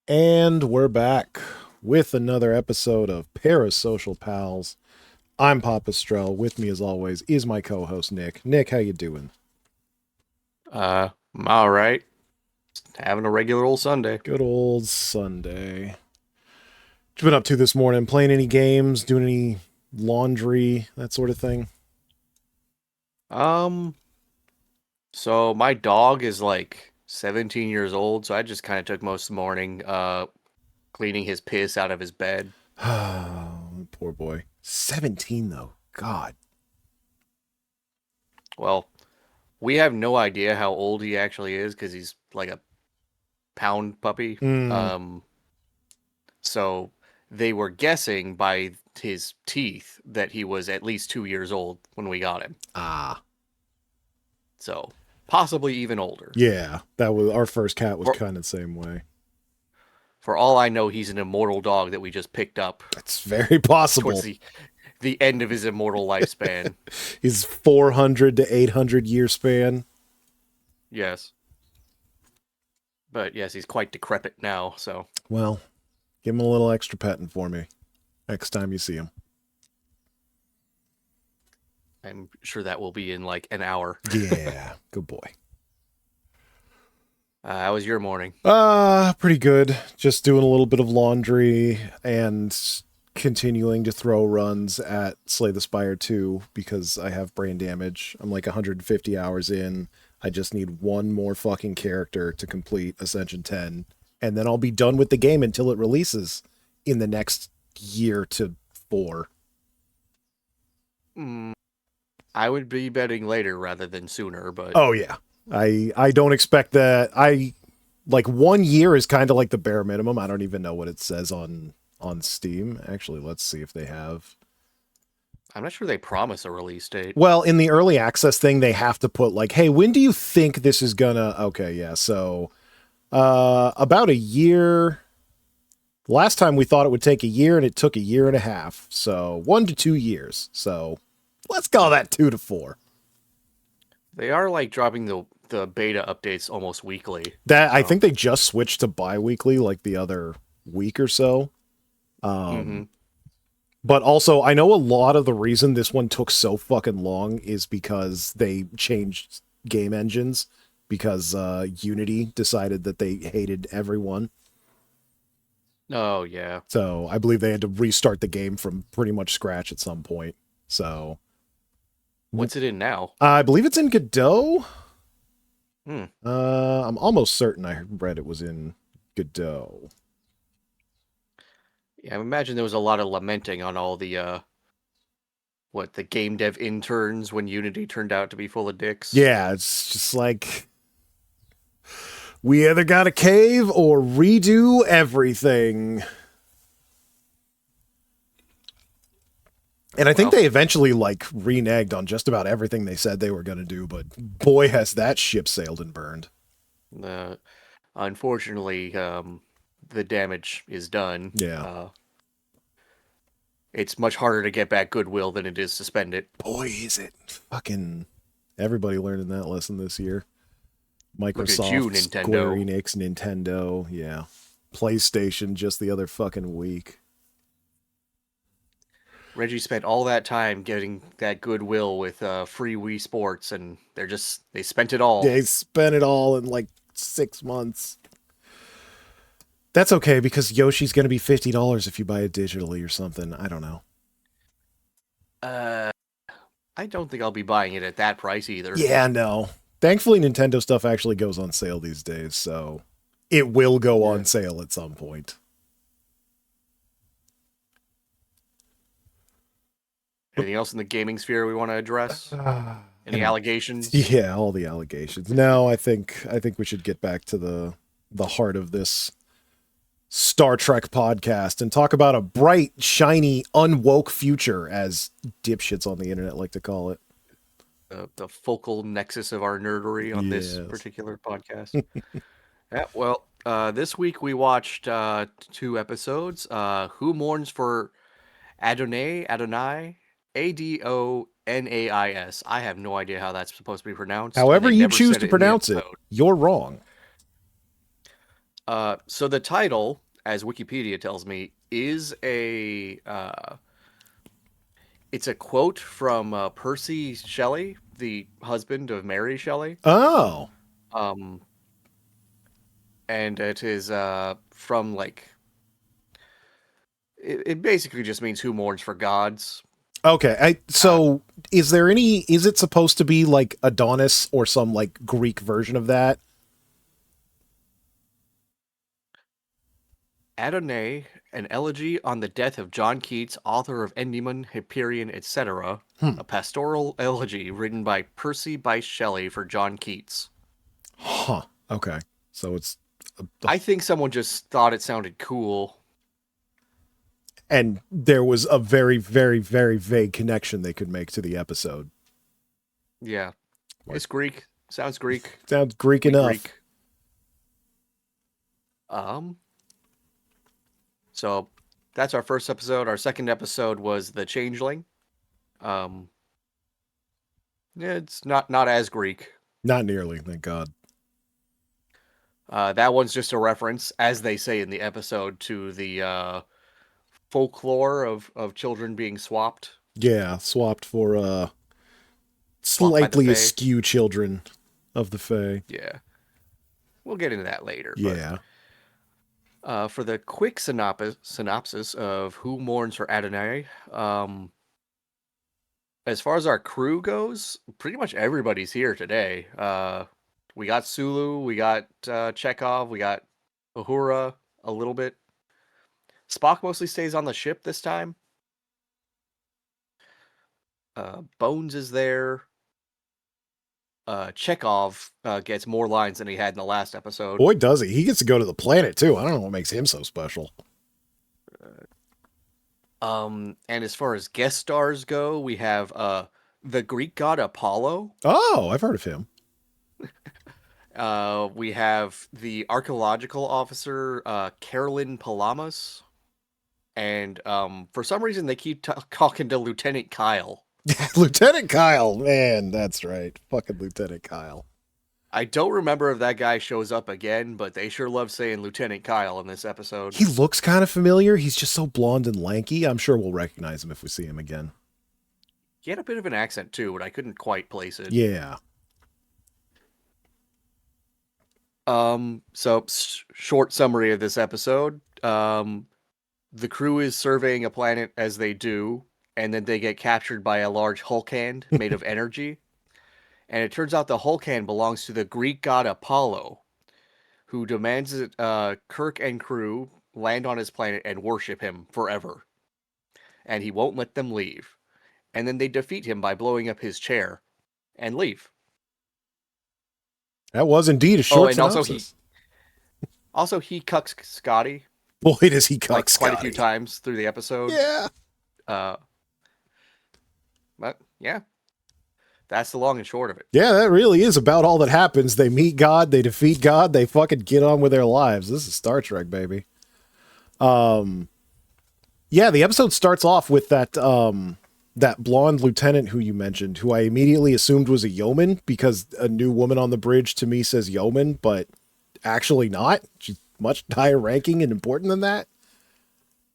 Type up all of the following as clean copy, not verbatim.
And we're back with another episode of Parasocial Pals. I'm Papa Strell. With me, as always, is my co-host Nick. Nick, how you doing? I'm all right. Having a regular old Sunday. Good old Sunday. What you been up to this morning? Playing any games? Doing any laundry? That sort of thing? Um, so my dog is like 17 years old, so I just kind of took most of the morning cleaning his piss out of his bed. Poor boy. 17, though. God. Well, we have no idea how old he actually is because he's like a pound puppy. Mm. So they were guessing by his teeth that he was at least 2 years old when we got him. Ah. So possibly even older. Yeah. That was our first cat was For, kind of the same way. for all I know, he's an immortal dog that we just picked up It's very towards possible. the end of his immortal lifespan. His 400 to 800 year span. Yes. But yes, he's quite decrepit now, so Well, give him a little extra petting for me next time you see him. I'm sure that will be in like an hour. Yeah, good boy. How was your morning? Pretty good. Just doing a little bit of laundry and continuing to throw runs at Slay the Spire 2 because I have brain damage. I'm like 150 hours in. I just need one more fucking character to complete Ascension 10, and then I'll be done with the game until it releases in the next year to 4. Mm, I would be betting later rather than sooner, but Oh yeah. I don't expect that. I like 1 year is kind of like the bare minimum. I don't even know what it says on Steam. Actually, let's see if they have. I'm not sure they promise a release date. Well, in the early access thing, they have to put like, "Hey, when do you think this is gonna?" Okay, yeah. So, about a year. Last time we thought it would take a year, and it took a year and a half. So 1 to 2 years. So let's call that 2 to 4. They are like dropping the beta updates almost weekly. That I So, think they just switched to bi-weekly like the other week or so. hmm Um, but also, I know a lot of the reason this one took so fucking long is because they changed game engines because Unity decided that they hated everyone. Oh yeah. So I believe they had to restart the game from pretty much scratch at some point. So What's it in now? I believe it's in Godot. Hmm. I'm almost certain I read it was in Godot. Yeah, I imagine there was a lot of lamenting on all the the game dev interns when Unity turned out to be full of dicks. Yeah, it's just like we either got to cave or redo everything. And I think Well, they eventually like reneged on just about everything they said they were going to do, but boy, has that ship sailed and burned. uh, unfortunately, the damage is done. Yeah. It's much harder to get back goodwill than it is to spend it. Boy, is it. Fucking everybody learning that lesson this year. Look at you, Microsoft, Square Nintendo. Enix, Nintendo, yeah. PlayStation just the other fucking week. Reggie spent all that time getting that goodwill with free Wii Sports, and they spent it all. They spent it all in like 6 months. That's okay because Yoshi's going to be $50 if you buy it digitally or something. I don't know. Uh, I don't think I'll be buying it at that price either. Yeah, no. Thankfully, Nintendo stuff actually goes on sale these days, so it will go Yeah. on sale at some point. Anything else in the gaming sphere we want to address? Any And allegations? yeah, all the allegations. No, I think we should get back to the heart of this Star Trek podcast and talk about a bright, shiny, unwoke future, as dipshits on the internet like to call it. The focal nexus of our nerdery on this Yes. particular podcast. Yeah, well, this week we watched 2 episodes. Who Mourns for Adonai, Adonais. I have no idea how that's supposed to be pronounced, and However they you never choose said to it in the pronounce it, episode. you're wrong. So the title, as Wikipedia tells me, is it's a quote from Percy Shelley, the husband of Mary Shelley. Oh, Um, and it is from like it basically just means who mourns for gods. okay. Uh, So is there any, is it supposed to be like Adonis or some like Greek version of that? Adonai, an elegy on the death of John Keats, author of Endymion, Hyperion, etc. Hmm. A pastoral elegy written by Percy Bysshe Shelley for John Keats. Huh. Okay. So it's, I think someone just thought it sounded cool. and there was a very, very, very vague connection they could make to the episode. Yeah, Like, it's Greek. Sounds Greek. sounds Greek Be enough. Greek. Um, so that's our first episode. Our second episode was The Changeling. Um, yeah, it's not as Greek. Not nearly, thank God. That one's just a reference, as they say in the episode, to the folklore of children being swapped Yeah, swapped for swapped by the slightly Fae. askew children of the Fae. Yeah, we'll get into that later. But Yeah. for the quick synopsis of Who Mourns for Adonai, as far as our crew goes, pretty much everybody's here today. We got Sulu, we got Chekhov, we got Uhura a little bit. Spock mostly stays on the ship this time. Bones is there. Chekhov gets more lines than he had in the last episode. Boy, does he. He gets to go to the planet, too. I don't know what makes him so special. And as far as guest stars go, we have the Greek god Apollo. Oh, I've heard of him. We have the archaeological officer Carolyn Palamas. And for some reason, they keep talking to Lieutenant Kyle. Lieutenant Kyle. Man, that's right. Fucking Lieutenant Kyle. I don't remember if that guy shows up again, but they sure love saying Lieutenant Kyle in this episode. He looks kind of familiar. He's just so blonde and lanky. I'm sure we'll recognize him if we see him again. He had a bit of an accent too, but I couldn't quite place it. Yeah. So short summary of this episode. The crew is surveying a planet as they do, and then they get captured by a large Hulk hand made of energy. And it turns out the Hulk hand belongs to the Greek god Apollo, who demands that Kirk and crew land on his planet and worship him forever. And he won't let them leave. And then they defeat him by blowing up his chair and leave. That was indeed a short and synopsis. Also he cucks Scotty. Boy, does he cuck like Scotty. quite a few times through the episode. Yeah. But yeah, that's the long and short of it. Yeah, that really is about all that happens. They meet God, they defeat God, they fucking get on with their lives. This is Star Trek, baby. Yeah, the episode starts off with that that blonde lieutenant who you mentioned, who I immediately assumed was a yeoman because a new woman on the bridge to me says yeoman, but actually not. She's much higher ranking and important than that.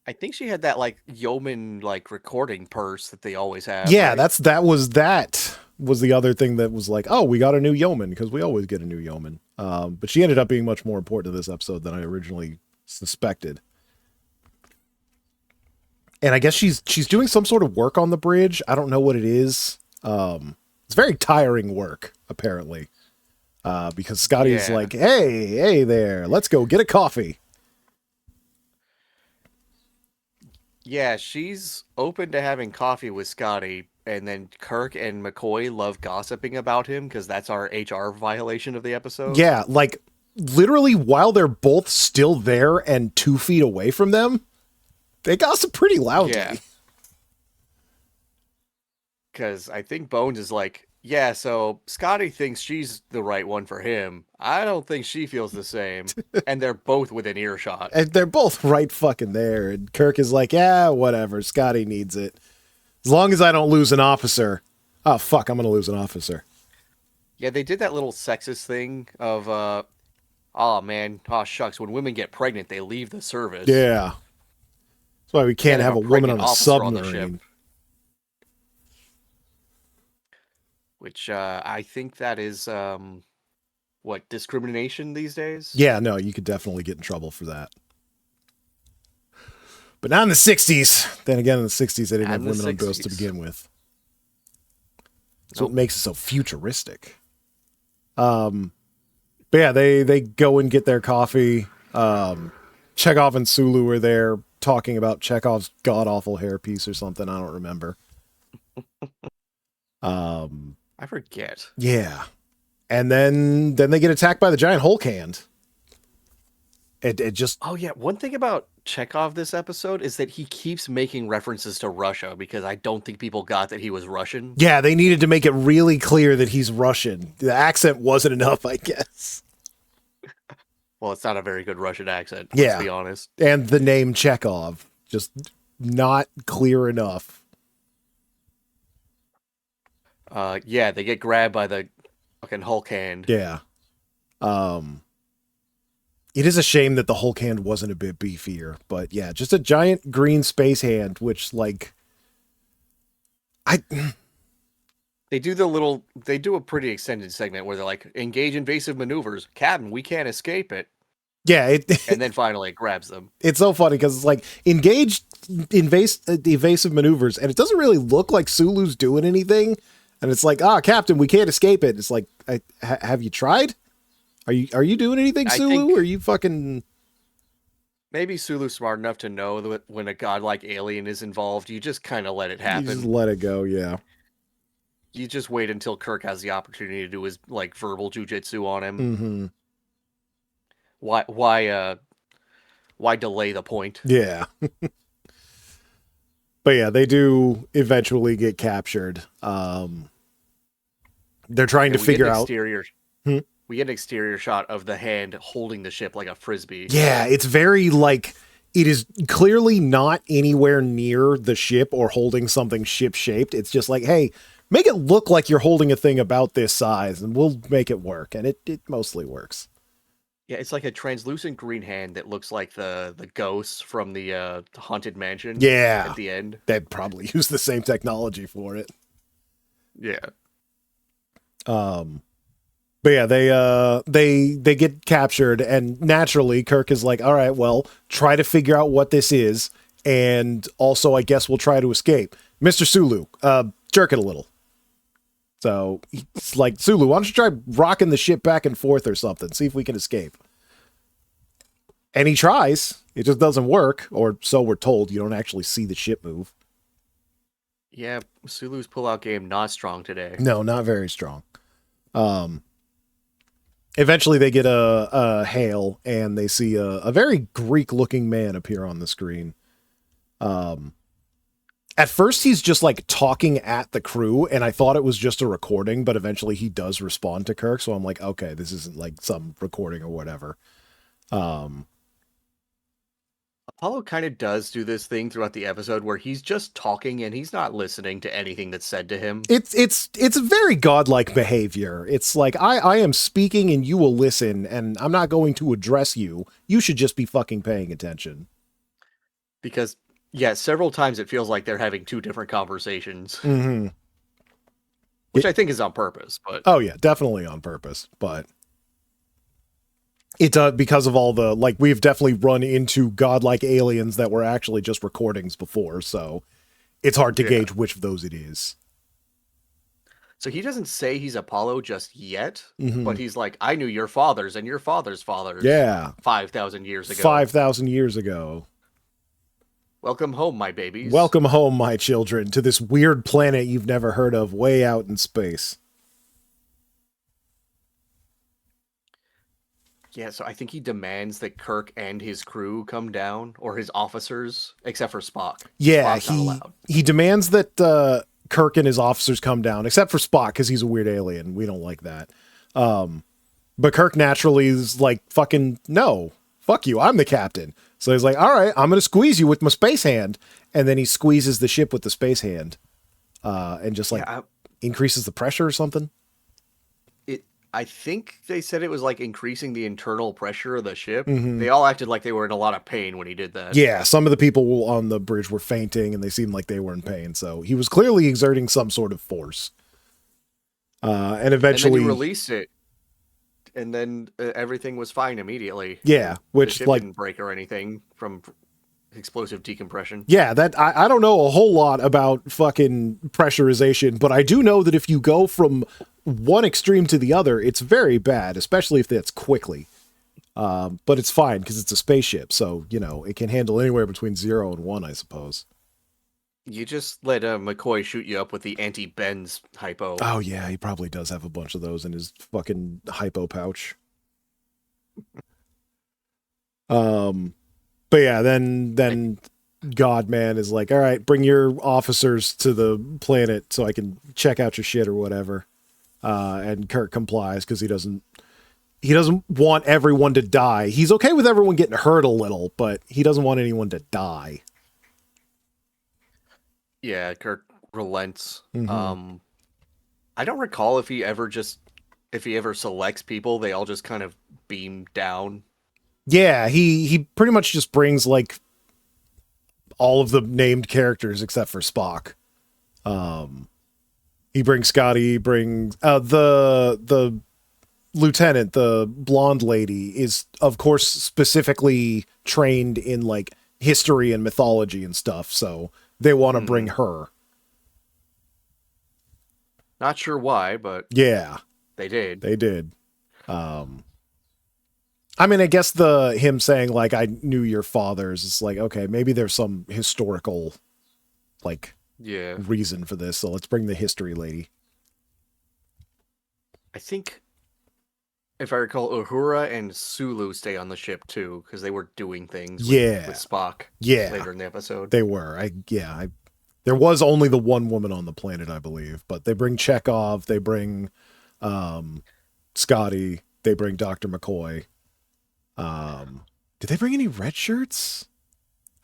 I think she had that like yeoman like recording purse that they always have. Yeah, right? that was the other thing that was like, oh, we got a new yeoman because we always get a new yeoman. But she ended up being much more important to this episode than I originally suspected. And I guess she's doing some sort of work on the bridge. I don't know what it is. It's very tiring work, apparently. Because Scotty's like, hey there, let's go get a coffee. Yeah, she's open to having coffee with Scotty, and then Kirk and McCoy love gossiping about him because that's our HR violation of the episode. Yeah, like literally while they're both still there and 2 feet away from them, they gossip pretty loudly. Yeah. Because I think Bones is like, yeah, so Scotty thinks she's the right one for him. I don't think she feels the same. And they're both within earshot. And they're both right fucking there. And Kirk is like, yeah, whatever. Scotty needs it. As long as I don't lose an officer. Oh, fuck, I'm going to lose an officer. Yeah, they did that little sexist thing of Oh man, oh shucks. When women get pregnant, they leave the service. Yeah. That's why we Can't can't have have a a woman pregnant on a officer on the ship. submarine. Which I think that is what, discrimination these days? Yeah, no, you could definitely get in trouble for that. But not in the 60s. Then again, in the 60s, they didn't And have the women on boats to 60s. begin with. That's what Nope. makes it so futuristic. But yeah, they go and get their coffee. Chekhov and Sulu are there talking about Chekhov's god-awful hairpiece or something. I don't remember. I forget. Yeah. And then they get attacked by the giant Hulk hand. It just... Oh yeah, one thing about Chekhov this episode is that he keeps making references to Russia because I don't think people got that he was Russian. Yeah, they needed to make it really clear that he's Russian. The accent wasn't enough, I guess. Well, it's not a very good Russian accent, Yeah. let's be honest. And the name Chekhov, just not clear enough. Yeah, they get grabbed by the fucking Hulk hand. Yeah. It is a shame that the Hulk hand wasn't a bit beefier, but yeah, just a giant green space hand, which like They do a pretty extended segment where they're like, engage invasive maneuvers. Captain, we can't escape it. yeah, And then finally it grabs them. it's so funny because it's like engage evasive maneuvers, and it doesn't really look like Sulu's doing anything. And it's like, Captain, we can't escape it. It's like, have you tried? Are you doing anything, Sulu? Or are you fucking... Maybe Sulu's smart enough to know that when a godlike alien is involved, you just kind of let it happen. You just let it go, yeah. You just wait until Kirk has the opportunity to do his like verbal jujitsu on him. Mm-hmm. Why delay the point? Yeah. But yeah, they do eventually get captured. They're trying to figure out... We get an exterior shot of the hand holding the ship like a frisbee. Yeah, it's very like... It is clearly not anywhere near the ship or holding something ship-shaped. It's just like, hey, make it look like you're holding a thing about this size, and we'll make it work. And it mostly works. Yeah, it's like a translucent green hand that looks like the ghosts from the Haunted Mansion. Yeah. At the end. They'd probably use the same technology for it. Yeah. But yeah, they get captured, and naturally Kirk is like, all right, well, try to figure out what this is, and also I guess we'll try to escape. Mr. Sulu, jerk it a little. So he's like, Sulu, why don't you try rocking the ship back and forth or something, see if we can escape. And he tries. It just doesn't work, or so we're told. You don't actually see the ship move. Yeah, Sulu's pullout game not strong today. No, not very strong. Eventually they get a hail, and they see a very Greek-looking man appear on the screen. At first, he's just like talking at the crew, and I thought it was just a recording, but eventually he does respond to Kirk, so I'm like, okay, this isn't like some recording or whatever. Apollo kind of does do this thing throughout the episode where he's just talking and he's not listening to anything that's said to him. It's a very godlike behavior. It's like, I am speaking and you will listen, and I'm not going to address you. You should just be fucking paying attention. Because, yeah, several times it feels like they're having two different conversations. Mm-hmm. Which I think is on purpose, but... Oh, yeah, definitely on purpose, but... It does, because of all the, like, we've definitely run into godlike aliens that were actually just recordings before, so it's hard to gauge which of those it is. So he doesn't say he's Apollo just yet, but he's like, I knew your fathers and your father's fathers. Yeah. 5,000 years ago. 5,000 years ago. Welcome home, my babies. Welcome home, my children, to this weird planet you've never heard of way out in space. Yeah, so I think he demands that Kirk and his crew come down, or his officers, except for Spock. Yeah, Spock's not allowed. He demands that Kirk and his officers come down, except for Spock, because he's a weird alien. We don't like that. But Kirk naturally is like, fucking, no, fuck you, I'm the captain. So he's like, all right, I'm going to squeeze you with my space hand. And then he squeezes the ship with the space hand and just like increases the pressure or something. I think they said it was like increasing the internal pressure of the ship. Hmm. They all acted like they were in a lot of pain when he did that. Yeah, some of the people on the bridge were fainting, and they seemed like they were in pain. So he was clearly exerting some sort of force. And And then you eventually, released it, and then everything was fine immediately. yeah, The which ship like, didn't break or anything from explosive decompression. yeah, that I don't know a whole lot about fucking pressurization, but I do know that if you go from one extreme to the other, it's very bad, especially if that's quickly. But it's fine because it's a spaceship, so you know it can handle anywhere between 0 and 1, I suppose. You just let McCoy shoot you up with the anti-bends hypo. Oh yeah, he probably does have a bunch of those in his fucking hypo pouch. But yeah, then Godman is like, all right, bring your officers to the planet so I can check out your shit or whatever. And Kirk complies because he doesn't want everyone to die. He's okay with everyone getting hurt a little, but he doesn't want anyone to die. Yeah, Kirk relents. Mm-hmm. I don't recall if he ever selects people, they all just kind of beam down. Yeah, he pretty much just brings like all of the named characters except for Spock. He brings Scotty, he brings the lieutenant, the blonde lady, is of course specifically trained in like history and mythology and stuff, so they want to bring her. Not sure why, but Yeah, they did. they did. I mean, I guess the him saying like I knew your fathers is like, okay, maybe there's some historical like Yeah. reason for this, so let's bring the history lady. I think, if I recall, Uhura and Sulu stay on the ship too, because they were doing things with Spock Yeah, later in the episode. they were. There was only the one woman on the planet, I believe, but they bring Chekhov, they bring Scotty, they bring Dr. McCoy. Did they bring any red shirts?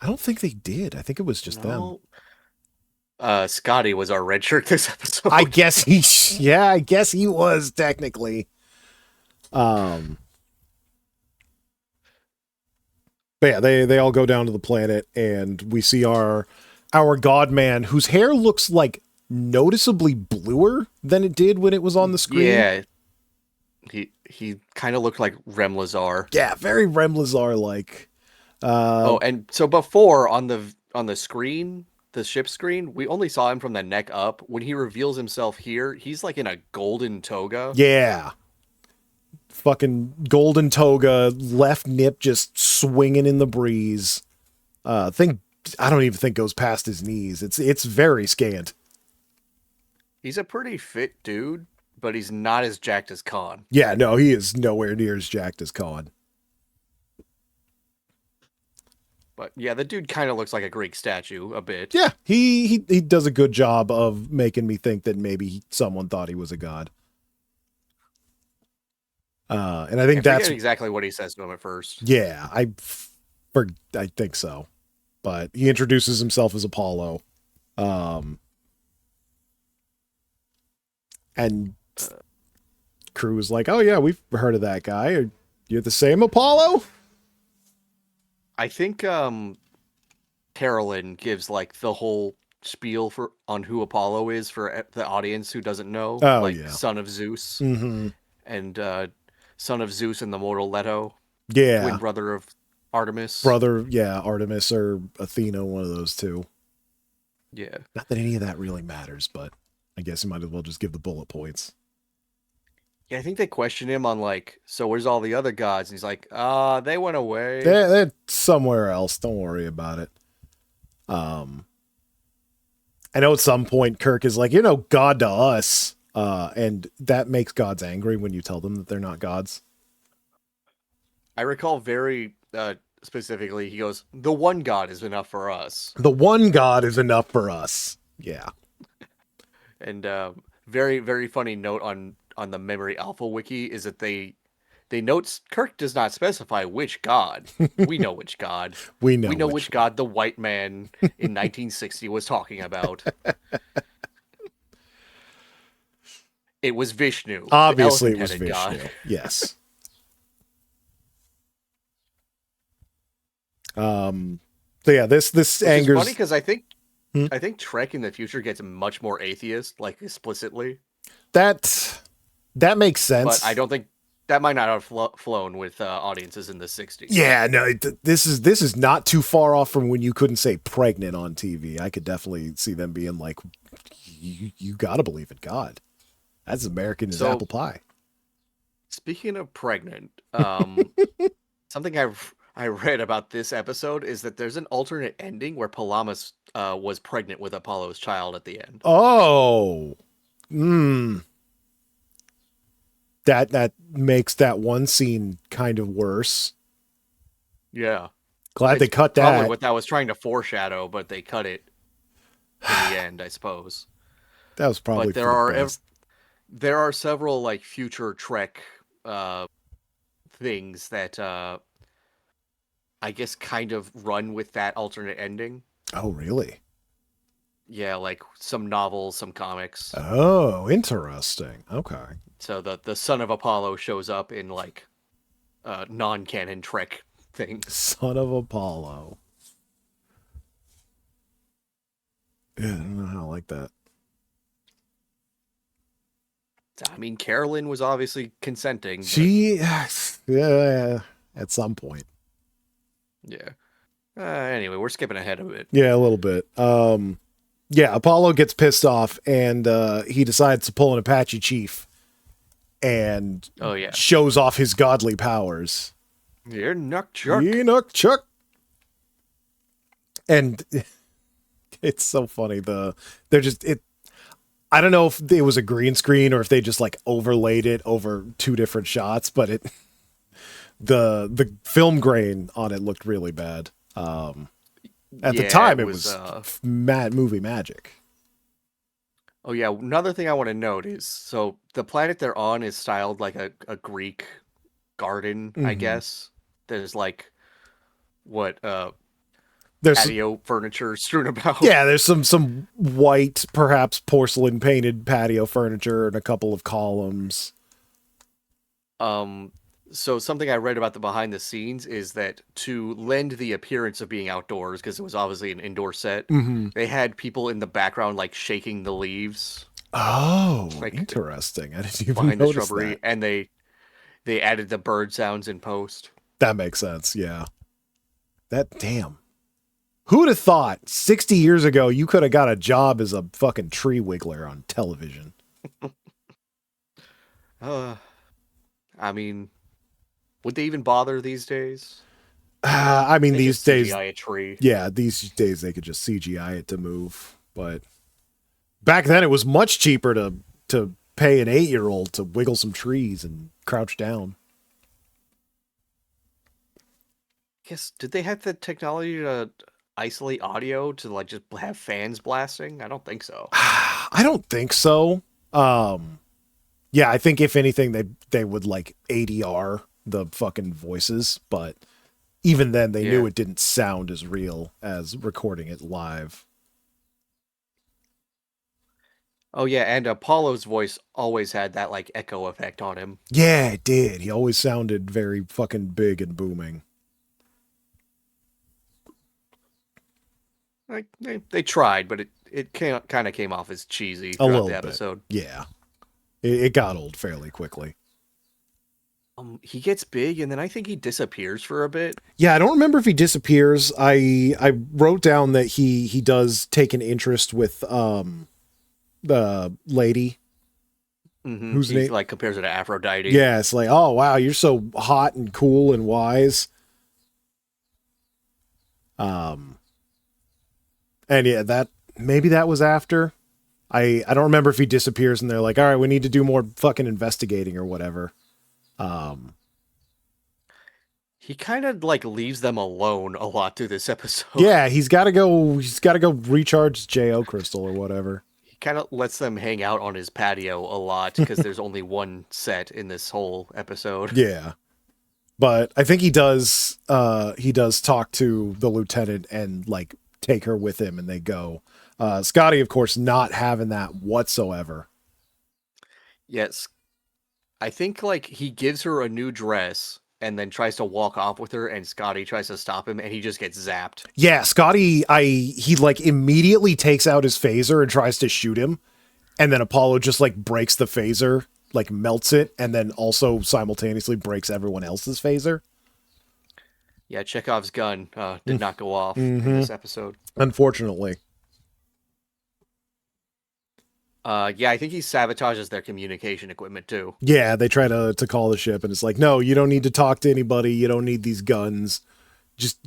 I don't think they did. I think it was just them. Scotty was our red shirt this episode. I guess he was technically. But yeah, they all go down to the planet, and we see our God man, whose hair looks like noticeably bluer than it did when it was on the screen. Yeah, he kind of looked like Rem Lazar. Yeah, very Rem Lazar like. And so before on the screen, the ship screen, we only saw him from the neck up. When he reveals himself here, he's like in a golden toga. Yeah. Fucking golden toga, left nip just swinging in the breeze. I don't even think goes past his knees. It's very scant. He's a pretty fit dude, but he's not as jacked as Khan. Yeah, no, he is nowhere near as jacked as Khan. But yeah, the dude kind of looks like a Greek statue a bit. Yeah, he does a good job of making me think that maybe someone thought he was a god. And I think that's exactly what he says to him at first. Yeah, I think so. But he introduces himself as Apollo. And crew is like, "Oh yeah, we've heard of that guy. You're the same Apollo?" I think Carolyn gives like the whole spiel on who Apollo is for the audience who doesn't know. Oh, like yeah. son of Zeus. Mm-hmm. And son of Zeus and the mortal Leto. Yeah. Twin brother of Artemis. Artemis or Athena, one of those two. Yeah. Not that any of that really matters, but I guess you might as well just give the bullet points. Yeah, I think they question him on like, so where's all the other gods? And he's like, they went away. They're somewhere else. Don't worry about it. I know at some point Kirk is like, God to us. And that makes gods angry when you tell them that they're not gods. I recall very specifically, he goes, the one god is enough for us. The one god is enough for us. Yeah. And very, very funny note on the Memory Alpha wiki is that they note Kirk does not specify which god. We know which god. We know which god the white man in 1960 was talking about. It was Vishnu, the Obviously, it was elephant-headed god. Vishnu. Yes. So yeah, this Which is funny angers. because Hmm? I think Trek in the future gets much more atheist, like explicitly. That that makes But I sense. don't think that might not have flown with audiences in the '60s. Yeah, no, this is not too far off from when you couldn't say pregnant on TV. I could definitely see them being like, you got to believe in God. That's American as So apple pie. speaking of pregnant, something I read about this episode is that there's an alternate ending where Palamas was pregnant with Apollo's child at the end. Oh, hmm. That makes that one scene kind of worse. Yeah, Glad they it's cut probably that. what that was trying to foreshadow, but they cut it in the end, I suppose. That was probably But for the best. there are several like future Trek uh, things that I guess kind of run with that alternate ending. Oh, really? Yeah, like some novels, some comics. Oh, interesting. Okay. So the son of Apollo shows up in like non-canon Trek things. Son of Apollo. Yeah, I don't know how I like that. I mean, Carolyn was obviously consenting, but She, yeah, at some point. yeah. Anyway, we're skipping ahead of it. Yeah, a little bit. Yeah, Apollo gets pissed off and he decides to pull an Apache chief and Oh yeah, shows off his godly powers. you're Nukchuk. Enoch Chuck. And it's so funny. They're just it. I don't know if it was a green screen or if they just like overlaid it over two different shots, but the film grain on it looked really bad. At the time, it was movie magic. Oh yeah, another thing I want to note is so the planet they're on is styled like a Greek garden, I Mm-hmm. guess. There's like what There's patio furniture strewn about. Yeah, there's some white, perhaps porcelain painted patio furniture and a couple of columns. Um so something I read about the behind the scenes is that to lend the appearance of being outdoors, because it was obviously an indoor set, Mm-hmm. they had people in the background like shaking the leaves Oh, like interesting. I didn't even behind the notice shrubbery, that. and they added the bird sounds in post. That makes sense. Yeah. That damn. Who would have thought 60 years ago you could have got a job as a fucking tree wiggler on television? Uh, I mean, would they even bother these days? I mean, They these just days, CGI a tree. yeah, these days they could just CGI it to move. But back then it was much cheaper to pay an 8-year-old to wiggle some trees and crouch down. Guess did they have the technology to isolate audio to like just have fans blasting? I don't think so. I don't think so. Yeah, I think if anything they would like ADR the fucking voices, but even then they knew Yeah. it didn't sound as real as recording it live. Oh yeah, and Apollo's voice always had that like echo effect on him. Yeah, it did. He always sounded very fucking big and booming. Like they tried, but it kind of came off as cheesy A throughout little the bit. episode. Yeah. It got old fairly quickly. He gets big and then I think he disappears for a bit. Yeah, I don't remember if he disappears. I wrote down that he does take an interest with the lady whose He name. like compares it to Aphrodite. Yeah, it's like, oh wow, you're so hot and cool and wise. And yeah, that maybe that was after. I don't remember if he disappears and they're like, all right, we need to do more fucking investigating or whatever. He kind of like leaves them alone a lot through this episode. Yeah, he's got to go. He's got to go recharge Jo crystal or whatever. He kind of lets them hang out on his patio a lot because there's only one set in this whole episode. Yeah, but I think he does. He does talk to the lieutenant and like take her with him, and they go. Scotty, of course, not having that whatsoever. Yes, I think like he gives her a new dress and then tries to walk off with her, and Scotty tries to stop him, and he just gets zapped. Yeah, Scotty, he like immediately takes out his phaser and tries to shoot him, and then Apollo just like breaks the phaser, like melts it, and then also simultaneously breaks everyone else's phaser. Yeah, Chekhov's gun did not go off in Mm-hmm. this episode. Unfortunately. Yeah, I think he sabotages their communication equipment too. Yeah, they try to call the ship, and it's like, no, you don't need to talk to anybody. You don't need these guns. Just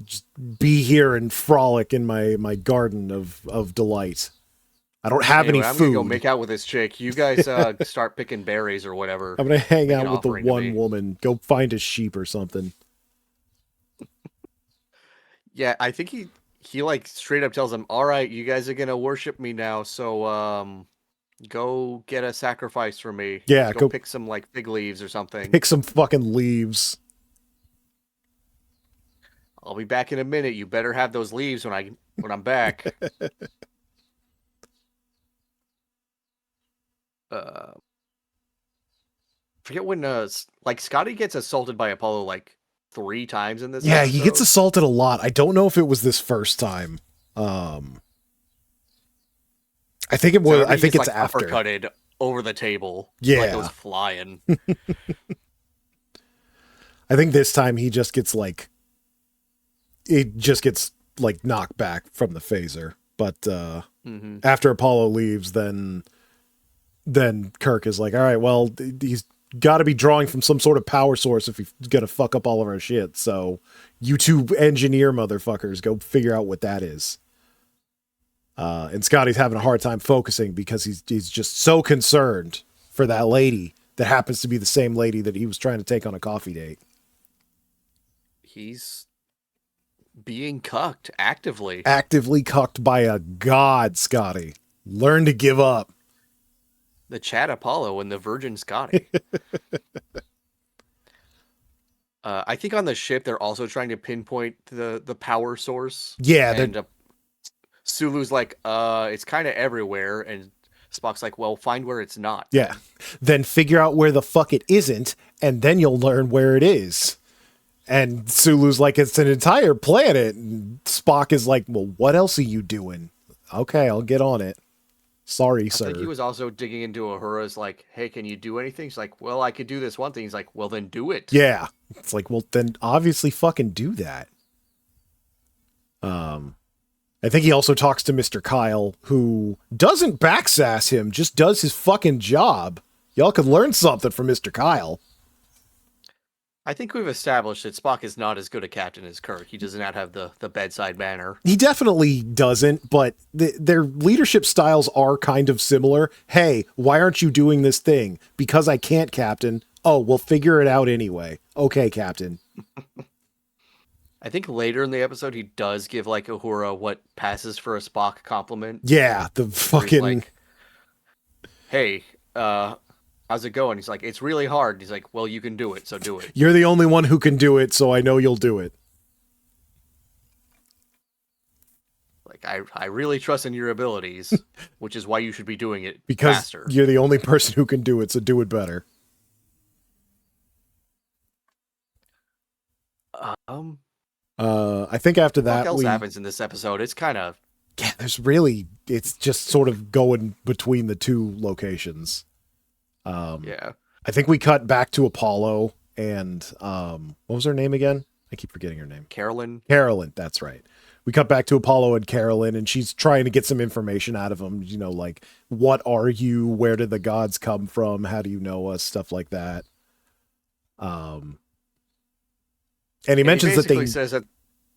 be here and frolic in my garden of delight. I don't have Anyway, any I'm food. gonna go make out with this chick. You guys start picking berries or whatever. I'm gonna hang Make out an with the offering to one me. woman. Go find a sheep or something. Yeah, I think he like straight up tells them, "All right, you guys are gonna worship me now, so go get a sacrifice for me. Yeah, Go go pick some like fig leaves or something. pick some fucking leaves. I'll be back in a minute. You better have those leaves when I'm back." uh, Forget when like Scotty gets assaulted by Apollo like 3 times in this Yeah, episode. he gets assaulted a lot. I don't know if it was this first time. I think it was. So I think it's like after. uppercutted over the table. Yeah. Like it was flying. I think this time he just gets like, it just gets like knocked back from the phaser. But after Apollo leaves, then Kirk is like, all right, well, he's got to be drawing from some sort of power source if he's gonna fuck up all of our shit. So you two engineer motherfuckers, go figure out what that is. And Scotty's having a hard time focusing because he's just so concerned for that lady that happens to be the same lady that he was trying to take on a coffee date. He's being cucked actively. Actively cucked by a god, Scotty. Learn to give up. The Chad Apollo and the Virgin Scotty. I think on the ship they're also trying to pinpoint the power source. Yeah, and Sulu's like, it's kind of everywhere, and Spock's like, well, find where it's not. Yeah. Then figure out where the fuck it isn't, and then you'll learn where it is. And Sulu's like, it's an entire planet. And Spock is like, well, what else are you doing? Okay, I'll get on it. Sorry, sir. I think he was also digging into Uhura's like, hey, can you do anything? She's like, well, I could do this one thing. He's like, well, then do it. Yeah. It's like, well, then obviously fucking do that. I think he also talks to Mr. Kyle, who doesn't backsass him, just does his fucking job. Y'all could learn something from Mr. Kyle. I think we've established that Spock is not as good a captain as Kirk. He does not have the bedside manner. He definitely doesn't, but their leadership styles are kind of similar. Hey, why aren't you doing this thing? Because I can't, Captain. Oh, we'll figure it out anyway. Okay, Captain. I think later in the episode he does give like Uhura what passes for a Spock compliment. Yeah, the fucking like, hey, how's it going? He's like, it's really hard. He's like, well, you can do it, so do it. You're the only one who can do it, so I know you'll do it. Like, I really trust in your abilities, which is why you should be doing it because faster. You're the only person who can do it, so do it better. I think after that, what else happens in this episode? It's kind of it's just sort of going between the two locations. Yeah. I think we cut back to Apollo and what was her name again? I keep forgetting her name. Carolyn, that's right. We cut back to Apollo and Carolyn, and she's trying to get some information out of him. You know, like, what are you? Where did the gods come from? How do you know us? Stuff like that. And he mentions that they says that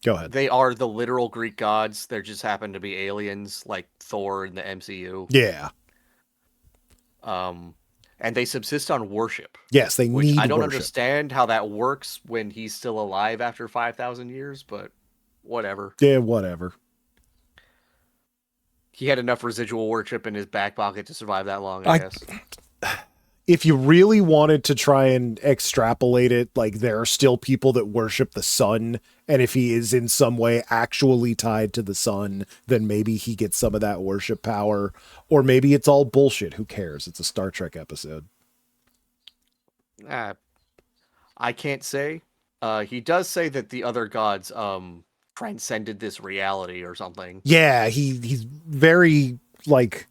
go ahead. They are the literal Greek gods. There just happen to be aliens like Thor in the MCU. Yeah. And they subsist on worship. Yes, they need I don't worship. understand how that works when he's still alive after 5,000 years, but whatever. Yeah, whatever. He had enough residual worship in his back pocket to survive that long, I guess. If you really wanted to try and extrapolate it, like, there are still people that worship the sun, and if he is in some way actually tied to the sun, then maybe he gets some of that worship power, or maybe it's all bullshit. Who cares? It's a Star Trek episode. Uh, I can't say. He does say that the other gods transcended this reality or something. Yeah, he's very like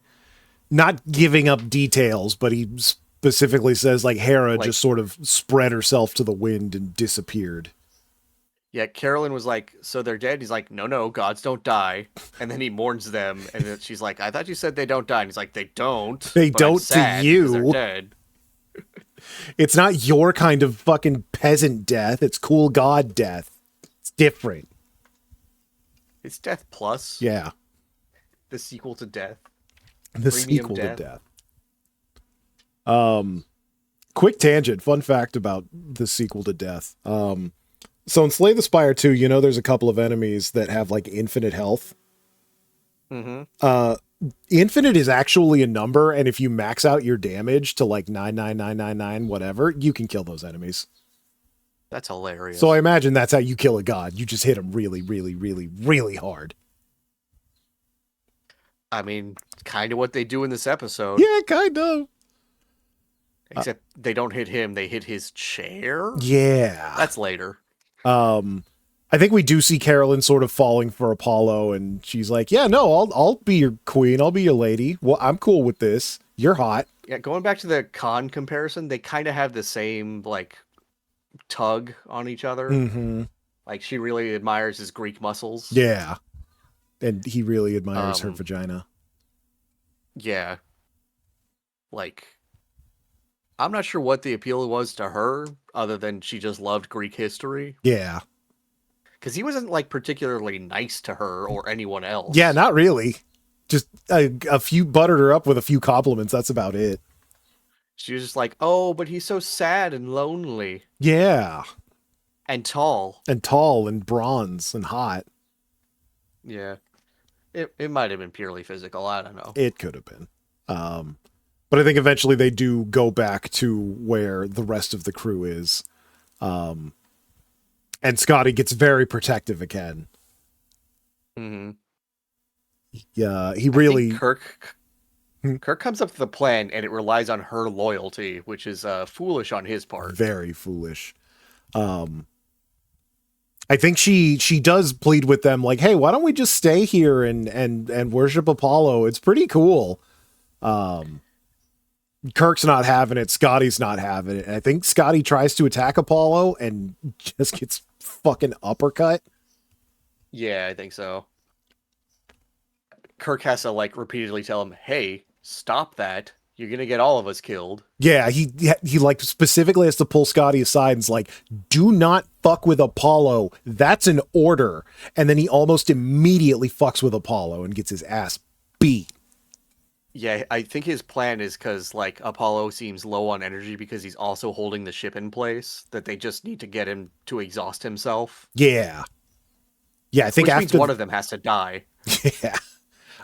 not giving up details, but he specifically says like Hera Like, just sort of spread herself to the wind and disappeared. yeah, Carolyn was like, "So they're dead." He's like, "No, no, gods don't die." And then he mourns them, and then she's like, "I thought you said they don't die." And he's like, "They don't, They but I'm don't to sad because they're you. dead." It's not your kind of fucking peasant death. It's cool god death. It's different. It's Death Plus, Yeah. the sequel to Death, The premium sequel to death. death. Quick tangent. Fun fact about the sequel to death. So in Slay the Spire 2, you know there's a couple of enemies that have like infinite health. Mm-hmm. Infinite is actually a number, and if you max out your damage to like 99999 whatever, you can kill those enemies. That's hilarious. So I imagine that's how you kill a god. You just hit them really, really, really, really hard. I mean, kind of what they do in this episode. Yeah, kind of. Except they don't hit him; they hit his chair. Yeah. That's later. I think we do see Carolyn sort of falling for Apollo, and she's like, "Yeah, no, I'll be your queen. I'll be your lady. Well, I'm cool with this. You're hot." Yeah, going back to the Khan comparison, they kind of have the same like tug on each other. Mm-hmm. Like she really admires his Greek muscles. Yeah, and he really admires her Um, vagina. yeah. Like I'm not sure what the appeal was to her, other than she just loved Greek history. Yeah, Because he wasn't like particularly nice to her or anyone else. yeah, not really. Just a few buttered her up with a few compliments. That's about it. She was just like, "Oh, but he's so sad and lonely Yeah, and tall." and tall and bronze and hot. Yeah. It might have been purely physical. I don't know. It could have been. But I think eventually they do go back to where the rest of the crew is. And Scotty gets very protective again. Mm-hmm. Yeah, he really Kirk comes up with a plan, and it relies on her loyalty, which is foolish on his part. very foolish. I think she does plead with them like, "Hey, why don't we just stay here and worship Apollo? It's pretty cool." Kirk's not having it. Scotty's not having it. And I think Scotty tries to attack Apollo and just gets fucking uppercut. Yeah, I think so. Kirk has to like repeatedly tell him, "Hey, stop that! You're gonna get all of us killed." Yeah, he like specifically has to pull Scotty aside and's like, "Do not fuck with Apollo. That's an order." And then he almost immediately fucks with Apollo and gets his ass beat. Yeah, I think his plan is because like Apollo seems low on energy because he's also holding the ship in place. That they just need to get him to exhaust himself. Yeah. Yeah, I think Which means after one of them has to die. yeah.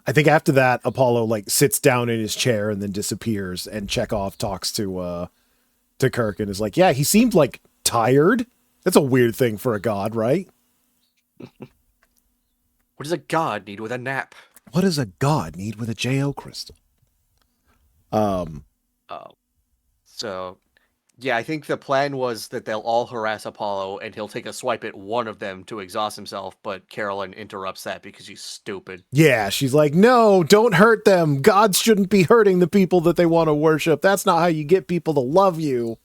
I think after that Apollo like sits down in his chair and then disappears and Chekhov talks to Kirk and is like, "Yeah, he seemed like tired." That's a weird thing for a god, right? What does a god need with a nap? What does a god need with a JO crystal? Oh, so yeah, I think the plan was that they'll all harass Apollo, and he'll take a swipe at one of them to exhaust himself. But Carolyn interrupts that because she's stupid. Yeah, she's like, "No, don't hurt them. Gods shouldn't be hurting the people that they want to worship. That's not how you get people to love you."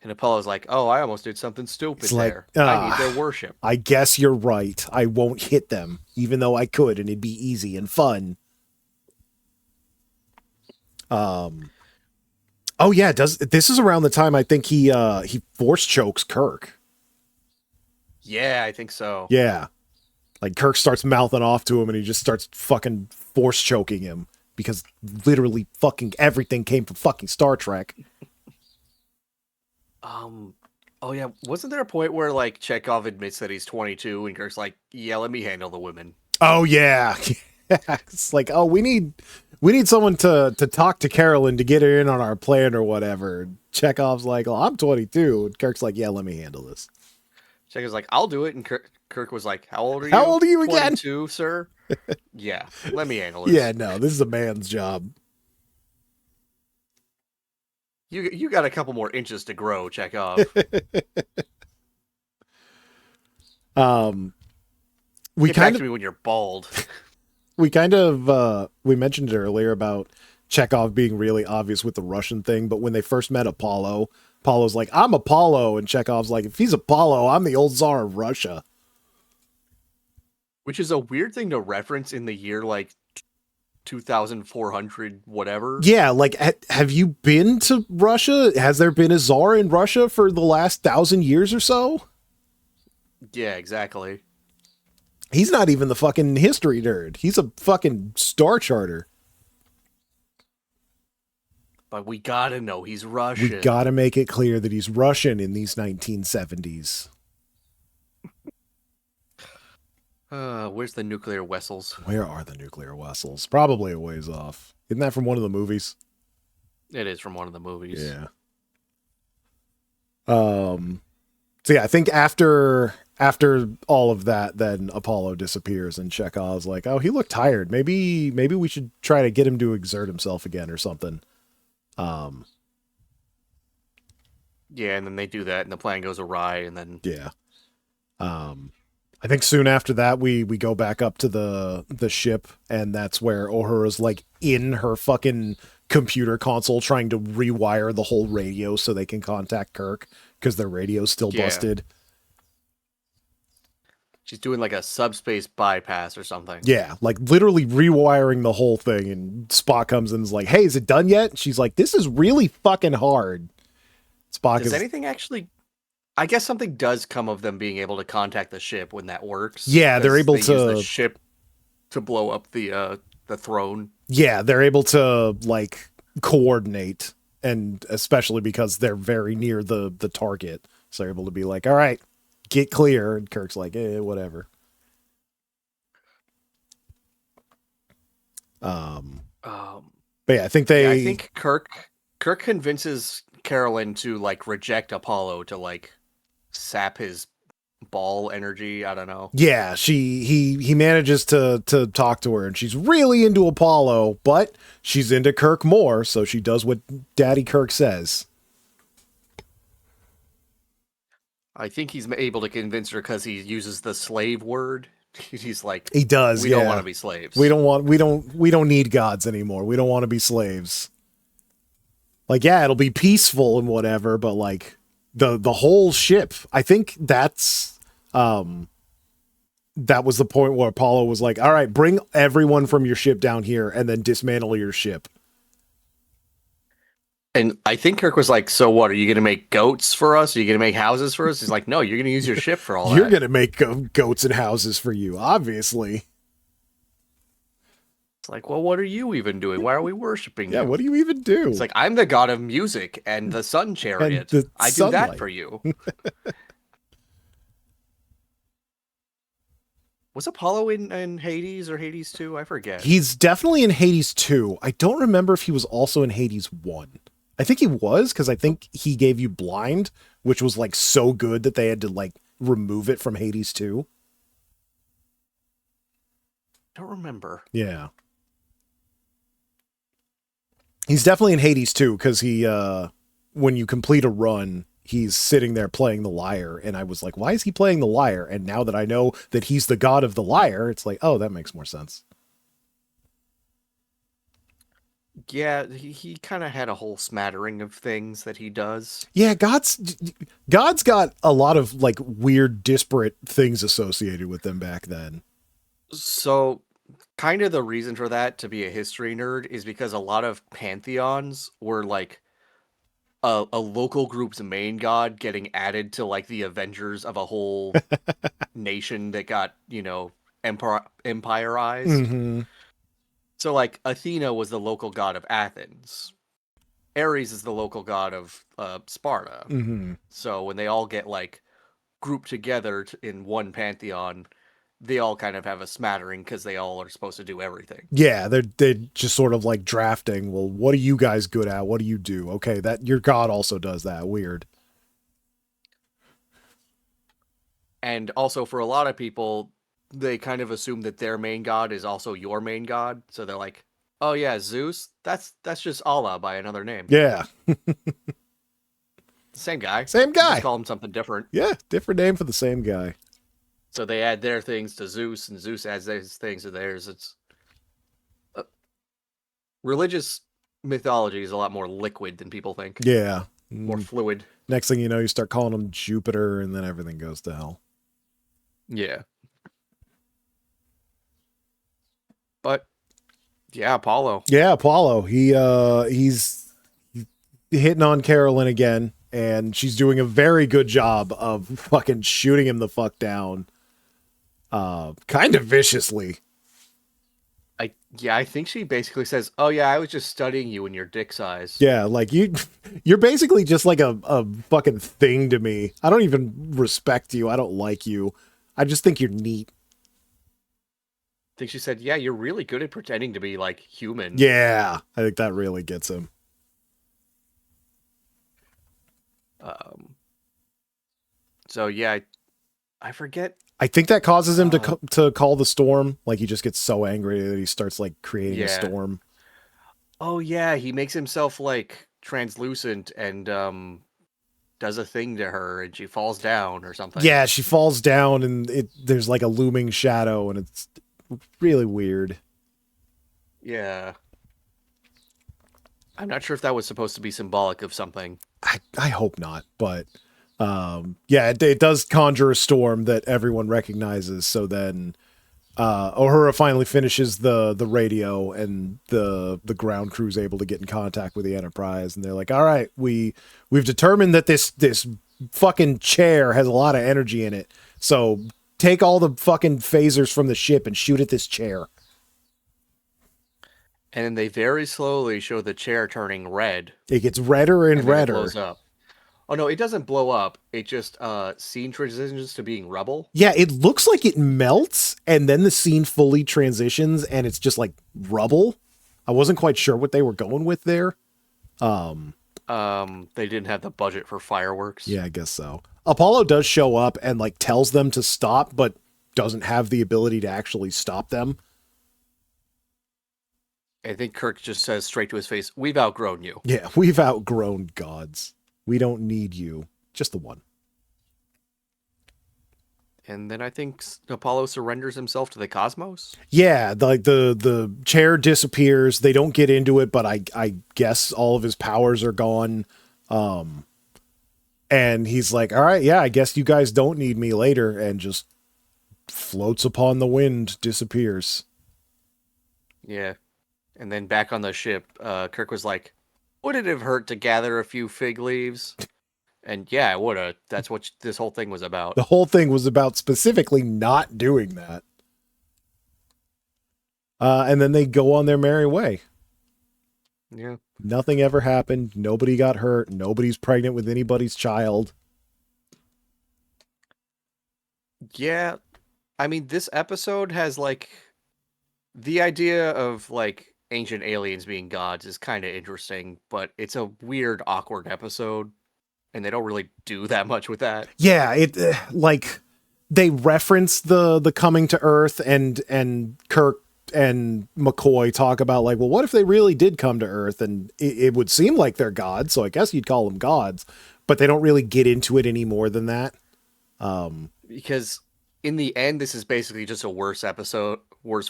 And Apollo's like, "Oh, I almost did something stupid It's like, there. I need their worship." I guess you're right. I won't hit them, even though I could, and it'd be easy and fun. Oh yeah, this is around the time I think he force chokes Kirk. Yeah, I think so. Yeah. Like Kirk starts mouthing off to him and he just starts fucking force choking him because literally fucking everything came from fucking Star Trek. Oh yeah, wasn't there a point where like Chekhov admits that he's 22 and Kirk's like, "Yeah, let me handle the women." Oh yeah. It's like, "Oh, we need someone to talk to Carolyn to get her in on our plan or whatever." Chekhov's like, "Oh, I'm 22." And Kirk's like, "Yeah, let me handle this." Chekhov's like, "I'll do it," and Kirk was like, "How old are you?" How old are you again? 22, sir. Yeah, let me handle this. Yeah, no, this is a man's job. You got a couple more inches to grow, Chekhov. um, we Get back kind to of me when you're bald. we mentioned it earlier about Chekhov being really obvious with the Russian thing, but when they first met Apollo, Apollo's like, I'm Apollo, and Chekhov's like, if he's Apollo, I'm the old Tsar of Russia. Which is a weird thing to reference in the year like 2400 whatever. Yeah, like, have you been to Russia? Has there been a Tsar in Russia for the last 1,000 years or so? Yeah, exactly. He's not even the fucking history nerd. He's a fucking star charter. But we gotta know he's We Russian. gotta make it clear that he's Russian in these 1970s. Where's the nuclear vessels? Where are the nuclear vessels? Probably a ways off. Isn't that from one of the movies? It is from one of the movies. Yeah. So yeah, I think after all of that, then Apollo disappears and Chekhov's like, oh, he looked tired. Maybe we should try to get him to exert himself again or something. Yeah, and then they do that, and the plan goes awry, and then Yeah. I think soon after that we go back up to the ship, and that's where Uhura's like in her fucking computer console trying to rewire the whole radio so they can contact Kirk because their radio's still busted. She's doing like a subspace bypass or something. Yeah, like literally rewiring the whole thing, and Spock comes in and is like, hey, is it done yet? And she's like, this is really fucking hard. Spock Does anything actually... I guess something does come of them being able to contact the ship when that works. Yeah, they're able to use the ship to blow up the throne. Yeah, they're able to like coordinate, and especially because they're very near the target, so they're able to be like, all right, get clear. And Kirk's like, whatever. But yeah, I think I think Kirk convinces Carolyn to like reject Apollo to like sap his ball energy. I don't know. Yeah, he manages to talk to her, and she's really into Apollo, but she's into Kirk more, so she does what Daddy Kirk says. I think he's able to convince her because he uses the slave word. He's like, he does. We don't want to be slaves. We don't need gods anymore. We don't want to be slaves. Like, yeah, it'll be peaceful and whatever, but like the whole ship, I think that's that was the point where Apollo was like, all right, bring everyone from your ship down here and then dismantle your ship. And I think Kirk was like, so what, are you going to make goats for us? Are you going to make houses for us? He's like, no, you're going to use your ship for all You're that. going to make goats and houses for you, obviously. It's like, well, what are you even doing? Why are we worshiping you? Yeah, what do you even do? It's like, I'm the god of music and the sun chariot. I do that for you. Was Apollo in Hades or Hades 2? I forget. He's definitely in Hades 2. I don't remember if he was also in Hades 1. I think he was, because I think he gave you Blind, which was like so good that they had to like remove it from Hades 2. Don't remember. Yeah. He's definitely in Hades 2, because he, when you complete a run, he's sitting there playing the lyre, and I was like, why is he playing the lyre? And now that I know that he's the god of the lyre, it's like, oh, that makes more sense. Yeah, he kind of had a whole smattering of things that he does. Yeah, God's got a lot of like weird, disparate things associated with them back then. So, kind of the reason for that, to be a history nerd, is because a lot of pantheons were like a local group's main god getting added to like the Avengers of a whole nation that got, empirized. Mm-hmm. So like Athena was the local god of Athens. Ares is the local god of Sparta. Mm-hmm. So when they all get like grouped together in one pantheon, they all kind of have a smattering because they all are supposed to do everything. Yeah, they're just sort of like drafting. Well, what are you guys good at? What do you do? Okay, that your god also does that. Weird. And also for a lot of people, they kind of assume that their main god is also your main god. So they're like, Oh yeah, Zeus. That's just Allah by another name. Yeah. Same guy. Same You just guy. call him something different. Yeah, different name for the same guy. So they add their things to Zeus, and Zeus adds his things to theirs. It's religious mythology is a lot more liquid than people think. Yeah. More fluid. Next thing you know, you start calling him Jupiter, and then everything goes to hell. Yeah. But yeah, Apollo. Yeah, Apollo. He's hitting on Carolyn again, and she's doing a very good job of fucking shooting him the fuck down. Kind of viciously. I think she basically says, "Oh yeah, I was just studying you and your dick size." Yeah, like you're basically just like a fucking thing to me. I don't even respect you. I don't like you. I just think you're neat. I think she said, "Yeah, you're really good at pretending to be like human." Yeah, I think that really gets him. Um. So yeah, I forget. I think that causes him to call the storm. Like he just gets so angry that he starts like creating a Yeah. storm. Oh yeah, he makes himself like translucent and does a thing to her, and she falls down or something. Yeah, she falls down and there's like a looming shadow, and it's really weird. Yeah. I'm not sure if that was supposed to be symbolic of something. I hope not, but yeah, it does conjure a storm that everyone recognizes. So then Uhura finally finishes the radio, and the ground crew's able to get in contact with the Enterprise, and they're like, all right, we've determined that this fucking chair has a lot of energy in it, so take all the fucking phasers from the ship and shoot at this chair. And then they very slowly show the chair turning red. It gets redder and then it redder. blows up. Oh no, it doesn't blow up. It just scene transitions to being rubble. Yeah, it looks like it melts, and then the scene fully transitions, and it's just like rubble. I wasn't quite sure what they were going with there. They didn't have the budget for fireworks. Yeah, I guess so. Apollo does show up and like tells them to stop, but doesn't have the ability to actually stop them. I think Kirk just says straight to his face, "We've outgrown you." Yeah, we've outgrown gods. We don't need you. Just the one. And then I think Apollo surrenders himself to the cosmos. Yeah, the chair disappears. They don't get into it, but I guess all of his powers are gone. And he's like, all right, yeah, I guess you guys don't need me later, and just floats upon the wind, disappears. Yeah. And then back on the ship, Kirk was like, would it have hurt to gather a few fig leaves? And yeah, it would have. That's what this whole thing was about. The whole thing was about specifically not doing that. And then they go on their merry way. Yeah. Nothing ever happened. Nobody got hurt. Nobody's pregnant with anybody's child. Yeah. I mean, this episode has like the idea of like ancient aliens being gods is kind of interesting, but it's a weird, awkward episode, and they don't really do that much with that. Yeah, it like they reference the coming to Earth, and Kirk and McCoy talk about like, well, what if they really did come to Earth? And it would seem like they're gods, so I guess you'd call them gods, but they don't really get into it any more than that. Because in the end, this is basically just a worse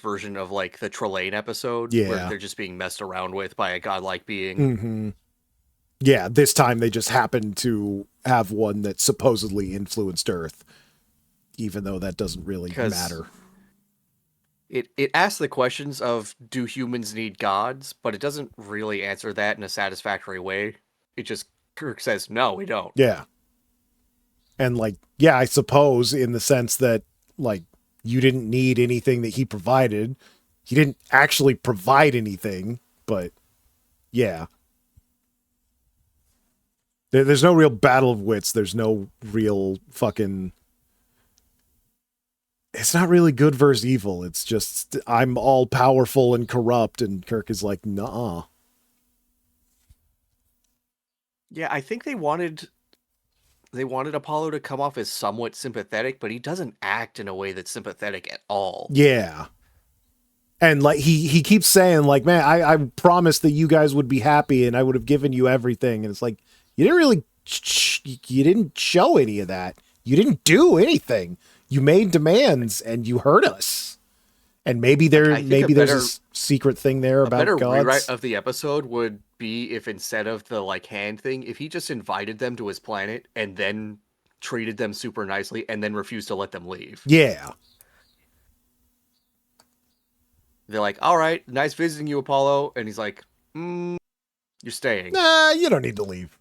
version of like the Trelane episode, where they're just being messed around with by a godlike being. Mm-hmm. Yeah, this time they just happened to have one that supposedly influenced Earth, even though that doesn't really matter. It asks the questions of, do humans need gods? But it doesn't really answer that in a satisfactory way. It just, Kirk says, no, we don't. Yeah. And like, yeah, I suppose in the sense that like you didn't need anything that he provided. He didn't actually provide anything, but yeah. There's no real battle of wits. There's no real fucking... It's not really good versus evil. It's just, I'm all powerful and corrupt, and Kirk is like, nah. Yeah, I think they wanted Apollo to come off as somewhat sympathetic, but he doesn't act in a way that's sympathetic at all. Yeah. And like he keeps saying like, man, I promised that you guys would be happy and I would have given you everything. And it's like, you didn't really, you didn't show any of that. You didn't do anything. You made demands and you hurt us. And maybe there's a secret thing there about better gods. rewrite of the episode would be if instead of the like hand thing, if he just invited them to his planet and then treated them super nicely and then refused to let them leave. Yeah. They're like, all right, nice visiting you, Apollo. And he's like, you're staying. Nah, you don't need to leave.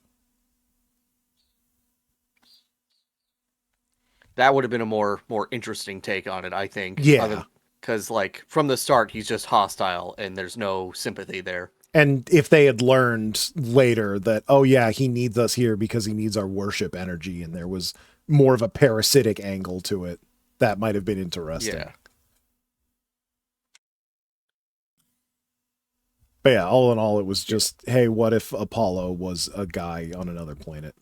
That would have been a more interesting take on it, I think. Yeah. Because, like, from the start, he's just hostile and there's no sympathy there. And if they had learned later that, oh, yeah, he needs us here because he needs our worship energy, and there was more of a parasitic angle to it, that might have been interesting. Yeah. But yeah, all in all, it was just, hey, what if Apollo was a guy on another planet?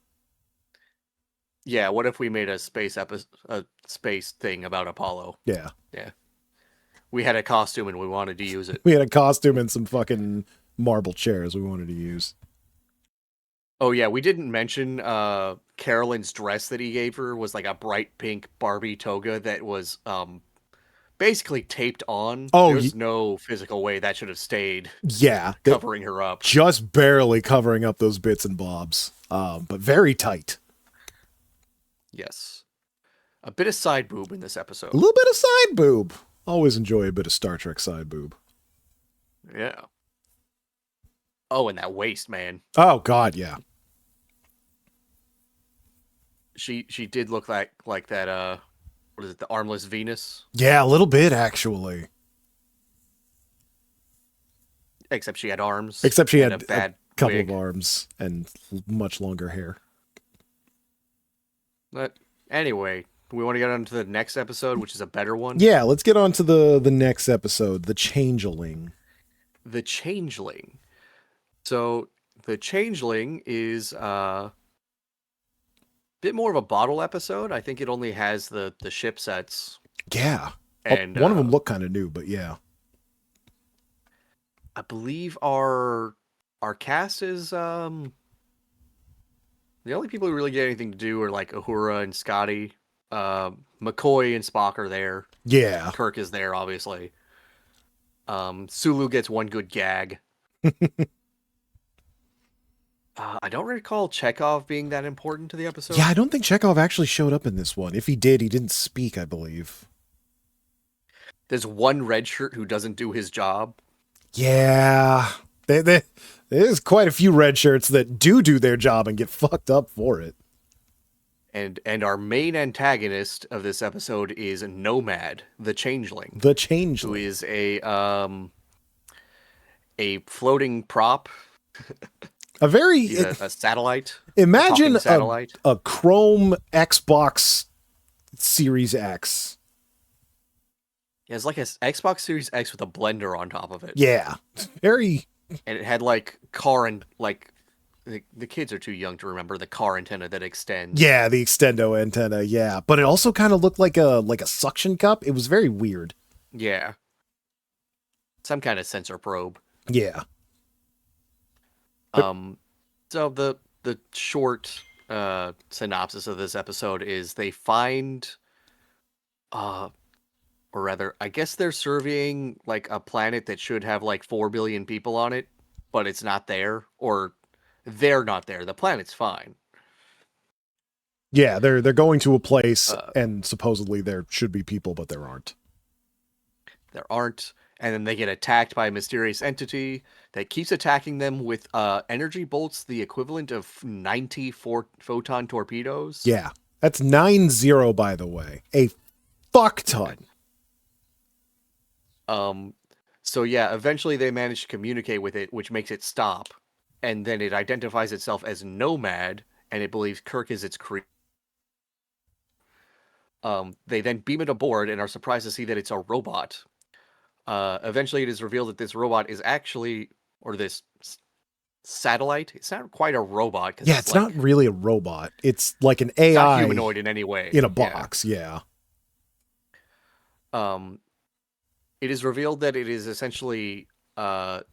Yeah, what if we made a space thing about Apollo? Yeah. Yeah. We had a costume and we wanted to use it. We had a costume and some fucking marble chairs we wanted to use. Oh, yeah, we didn't mention Carolyn's dress that he gave her was like a bright pink Barbie toga that was basically taped on. Oh, there's no physical way that should have stayed. Yeah, covering her up, just barely covering up those bits and bobs, but very tight. Yes, a bit of side boob in this episode. A little bit of side boob. Always enjoy a bit of Star Trek side boob. Yeah. Oh, and that waist, man. Oh God, yeah. She did look like that. What is it? The armless Venus? Yeah, a little bit actually. Except she had arms. Except she had a bad couple wig. of arms and much longer hair. But anyway, we want to get on to the next episode, which is a better one. Yeah, let's get on to the next episode, The Changeling. The Changeling. So the Changeling is a bit more of a bottle episode. I think it only has the ship sets. Yeah. And one of them looked kind of new, but yeah. I believe our cast is the only people who really get anything to do are like Uhura and Scotty. McCoy and Spock are there. Yeah. Kirk is there, obviously. Sulu gets one good gag. I don't recall Chekhov being that important to the episode. Yeah, I don't think Chekhov actually showed up in this one. If he did, he didn't speak, I believe. There's one red shirt who doesn't do his job. Yeah. There's quite a few red shirts that do their job and get fucked up for it. And our main antagonist of this episode is Nomad, the Changeling. The Changeling. Who is a floating prop. A satellite. Imagine a satellite. A Chrome Xbox Series X. Yeah, it's like an Xbox Series X with a blender on top of it. Yeah. Very. And it had like car and like the kids are too young to remember the car antenna that extends. Yeah, the extendo antenna, yeah. But it also kind of looked like a suction cup. It was very weird. Yeah. Some kind of sensor probe. Yeah. So the short synopsis of this episode is they find or rather, I guess they're surveying like a planet that should have like 4 billion people on it, but it's not there, or they're not there. The planet's fine. Yeah, they're going to a place and supposedly there should be people, but there aren't. There aren't. And then they get attacked by a mysterious entity that keeps attacking them with energy bolts, the equivalent of 90 photon torpedoes. Yeah, that's 90, by the way. A fuck ton. So yeah, eventually they manage to communicate with it, which makes it stop. And then it identifies itself as Nomad, and it believes Kirk is its creator. They then beam it aboard and are surprised to see that it's a robot. Eventually it is revealed that this robot is actually, or this satellite, it's not quite a robot. Yeah, it's like, not really a robot. It's like an AI. It's not humanoid in any way. In a box, yeah. It is revealed that it is essentially a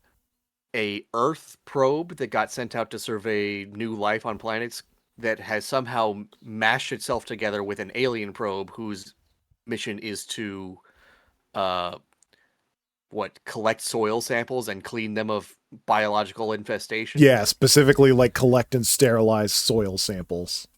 Earth probe that got sent out to survey new life on planets that has somehow mashed itself together with an alien probe whose mission is to uh, collect soil samples and clean them of biological infestation. Yeah, specifically like collect and sterilize soil samples.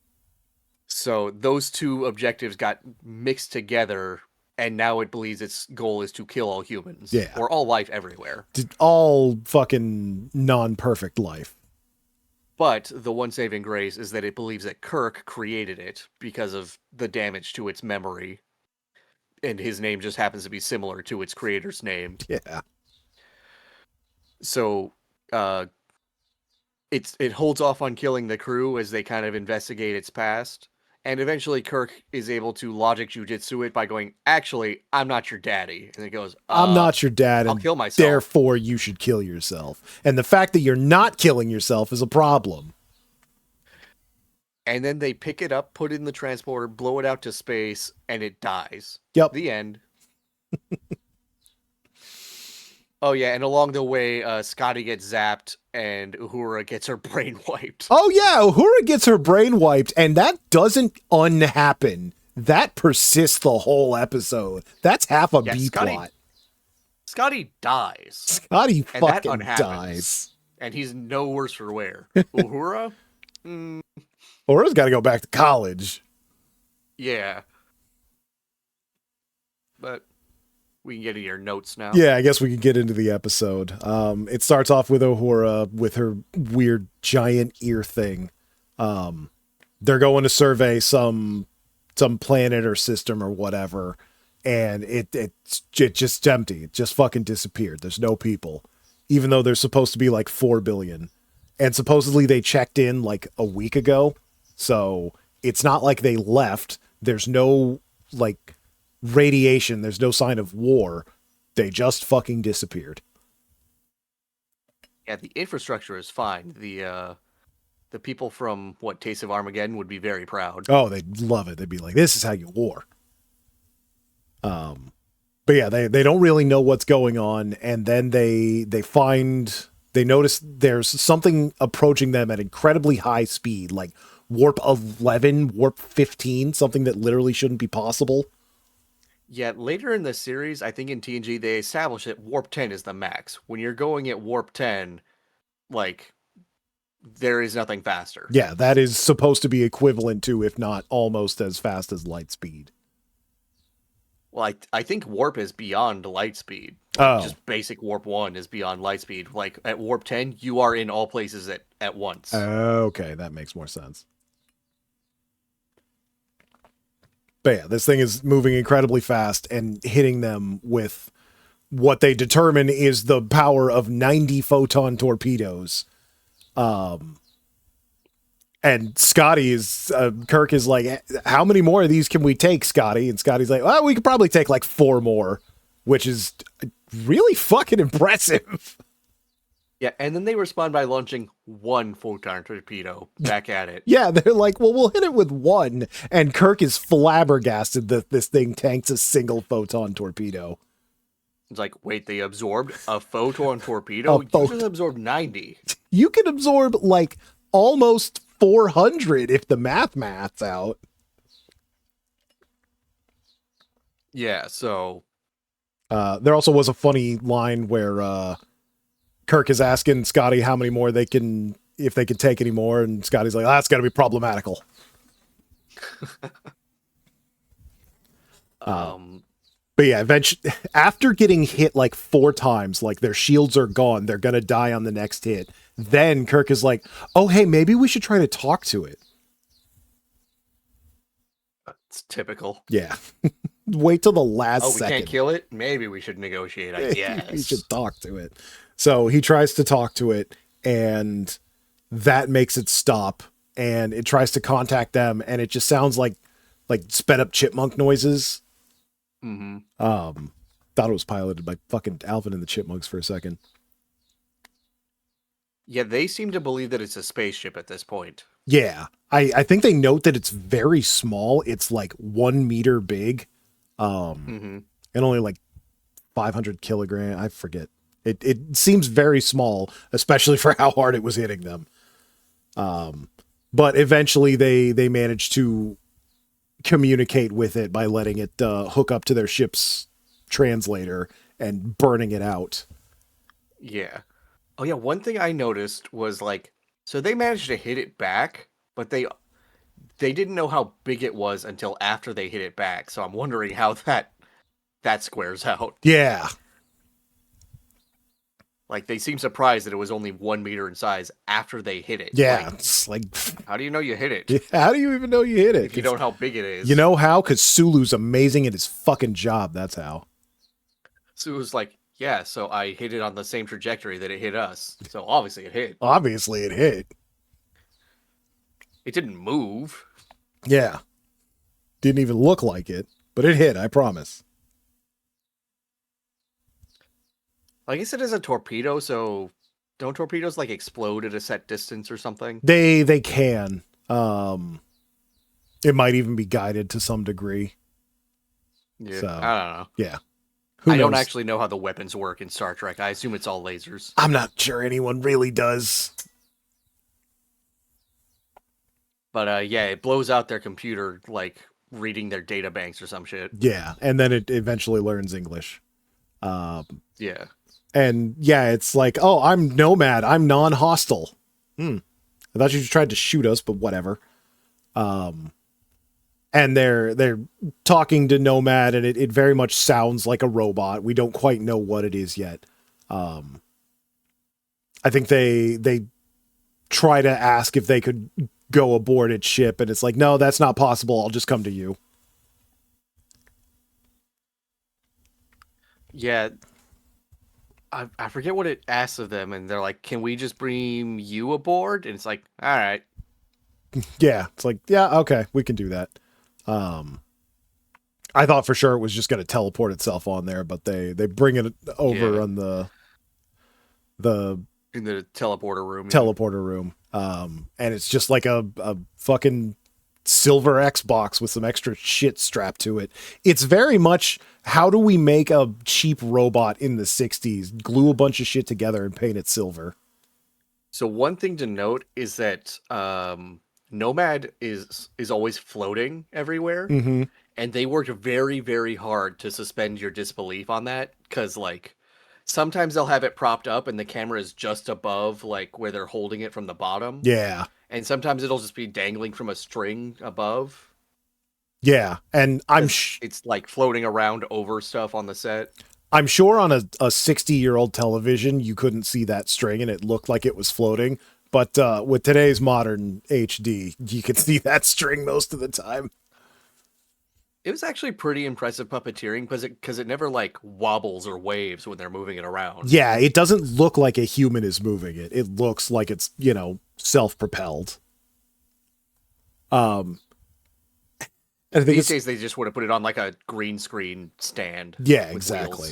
So those two objectives got mixed together, and now it believes its goal is to kill all humans Yeah. or all life everywhere. All fucking non-perfect life. But the one saving grace is that it believes that Kirk created it because of the damage to its memory. And his name just happens to be similar to its creator's name. Yeah. So it holds off on killing the crew as they kind of investigate its past. And eventually Kirk is able to logic jujitsu it by going, actually, I'm not your daddy. And it goes, I'm not your dad, I'll and kill myself. therefore you should kill yourself. And the fact that you're not killing yourself is a problem. And then they pick it up, put it in the transporter, blow it out to space, and it dies. Yep. The end. Oh, yeah, and along the way, Scotty gets zapped, and Uhura gets her brain wiped. Oh, yeah, Uhura gets her brain wiped, and that doesn't unhappen. That persists the whole episode. That's half a B plot. Scotty dies. Scotty fucking dies. And he's no worse for wear. Uhura? Uhura's got to go back to college. Yeah. But we can get into your notes now. Yeah, I guess we can get into the episode. It starts off with Uhura with her weird giant ear thing. They're going to survey some planet or system or whatever, and it's just empty. It just fucking disappeared. There's no people, even though there's supposed to be like 4 billion. And supposedly they checked in like a week ago, so it's not like they left. There's no like radiation. There's no sign of war. They just fucking disappeared. Yeah, the infrastructure is fine. The people from Taste of Armageddon would be very proud. Oh, they'd love it. They'd be like, "This is how you war." But yeah, they don't really know what's going on, and then they notice there's something approaching them at incredibly high speed, like warp 11, warp 15, something that literally shouldn't be possible. Yeah, later in the series, I think in TNG, they establish that warp 10 is the max. When you're going at warp 10, like, there is nothing faster. Yeah, that is supposed to be equivalent to, if not almost as fast as light speed. Well, I think warp is beyond light speed. Just basic warp 1 is beyond light speed. Like, at warp 10, you are in all places at once. Okay, that makes more sense. But yeah, this thing is moving incredibly fast and hitting them with what they determine is the power of 90 photon torpedoes. And Scotty Kirk is like, how many more of these can we take, Scotty? And Scotty's like, well, we could probably take like 4 more, which is really fucking impressive. Yeah, and then they respond by launching 1 photon torpedo back at it. Yeah, they're like, well, we'll hit it with 1. And Kirk is flabbergasted that this thing tanks a single photon torpedo. It's like, wait, they absorbed a photon torpedo? You just absorbed 90. You can absorb like almost 400 if the math's out. Yeah, so there also was a funny line where Kirk is asking Scotty how many more if they can take any more, and Scotty's like, that's got to be problematical. But yeah, eventually, after getting hit like 4 times, like their shields are gone, they're gonna die on the next hit. Then Kirk is like, oh, hey, maybe we should try to talk to it. It's typical. Yeah. Wait till the last second. We can't kill it? Maybe we should negotiate, I guess. We should talk to it. So he tries to talk to it, and that makes it stop. And it tries to contact them, and it just sounds like sped up chipmunk noises. Mm-hmm. Thought it was piloted by fucking Alvin and the Chipmunks for a second. Yeah, they seem to believe that it's a spaceship at this point. Yeah. I think they note that it's very small. It's like 1 meter big. And only like 500 kilogram. I forget. It seems very small, especially for how hard it was hitting them. But eventually they managed to communicate with it by letting it hook up to their ship's translator and burning it out. Yeah. Oh yeah, one thing I noticed was like, so they managed to hit it back, but they didn't know how big it was until after they hit it back. So I'm wondering how that squares out. Yeah. Like they seem surprised that it was only 1 meter in size after they hit it. Yeah. Like, It's like, how do you know you hit it how do you even know you hit it? if you don't know how big it is? You know how? Because Sulu's amazing at his fucking job. That's how. So it was like, yeah, so I hit it on the same trajectory that it hit us. So obviously it hit. Obviously, it hit. It didn't move. Yeah. Didn't even look like it, but it hit, I promise. I guess it is a torpedo, so don't torpedoes like explode at a set distance or something? They can. It might even be guided to some degree. Yeah, So, I don't know. Yeah. I don't actually know how the weapons work in Star Trek. I assume it's all lasers. I'm not sure anyone really does. But yeah, it blows out their computer, like reading their data banks or some shit. Yeah, and then it eventually learns English. Yeah. And yeah, it's like, oh, I'm Nomad. I'm non-hostile. I thought you tried to shoot us, but whatever. And they're talking to Nomad, and it very much sounds like a robot. We don't quite know what it is yet. I think they try to ask if they could go aboard its ship, and it's like, no, that's not possible. I'll just come to you. Yeah. I forget what it asks of them, and they're like, can we just bring you aboard? And it's like, all right. Yeah, it's like, yeah, okay, we can do that. I thought for sure it was just going to teleport itself on there, but they bring it over on the In the teleporter room. teleporter room. And it's just like a fucking silver Xbox with some extra shit strapped to it. It's very much, how do we make a cheap robot in the 60s, glue a bunch of shit together and paint it silver? So one thing to note is that Nomad is always floating everywhere, and they worked very, very hard to suspend your disbelief on that, because like sometimes they'll have it propped up and the camera is just above like where they're holding it from the bottom. Yeah. And sometimes it'll just be dangling from a string above. Yeah. And it's like floating around over stuff on the set. I'm sure on a 60-year-old television, you couldn't see that string and it looked like it was floating. But with today's modern HD, you can see that string most of the time. It was actually pretty impressive puppeteering because it never like wobbles or waves when they're moving it around. Yeah, it doesn't look like a human is moving it. It looks like it's, self-propelled. I think These days they just would have put it on like a green screen stand. Yeah, exactly.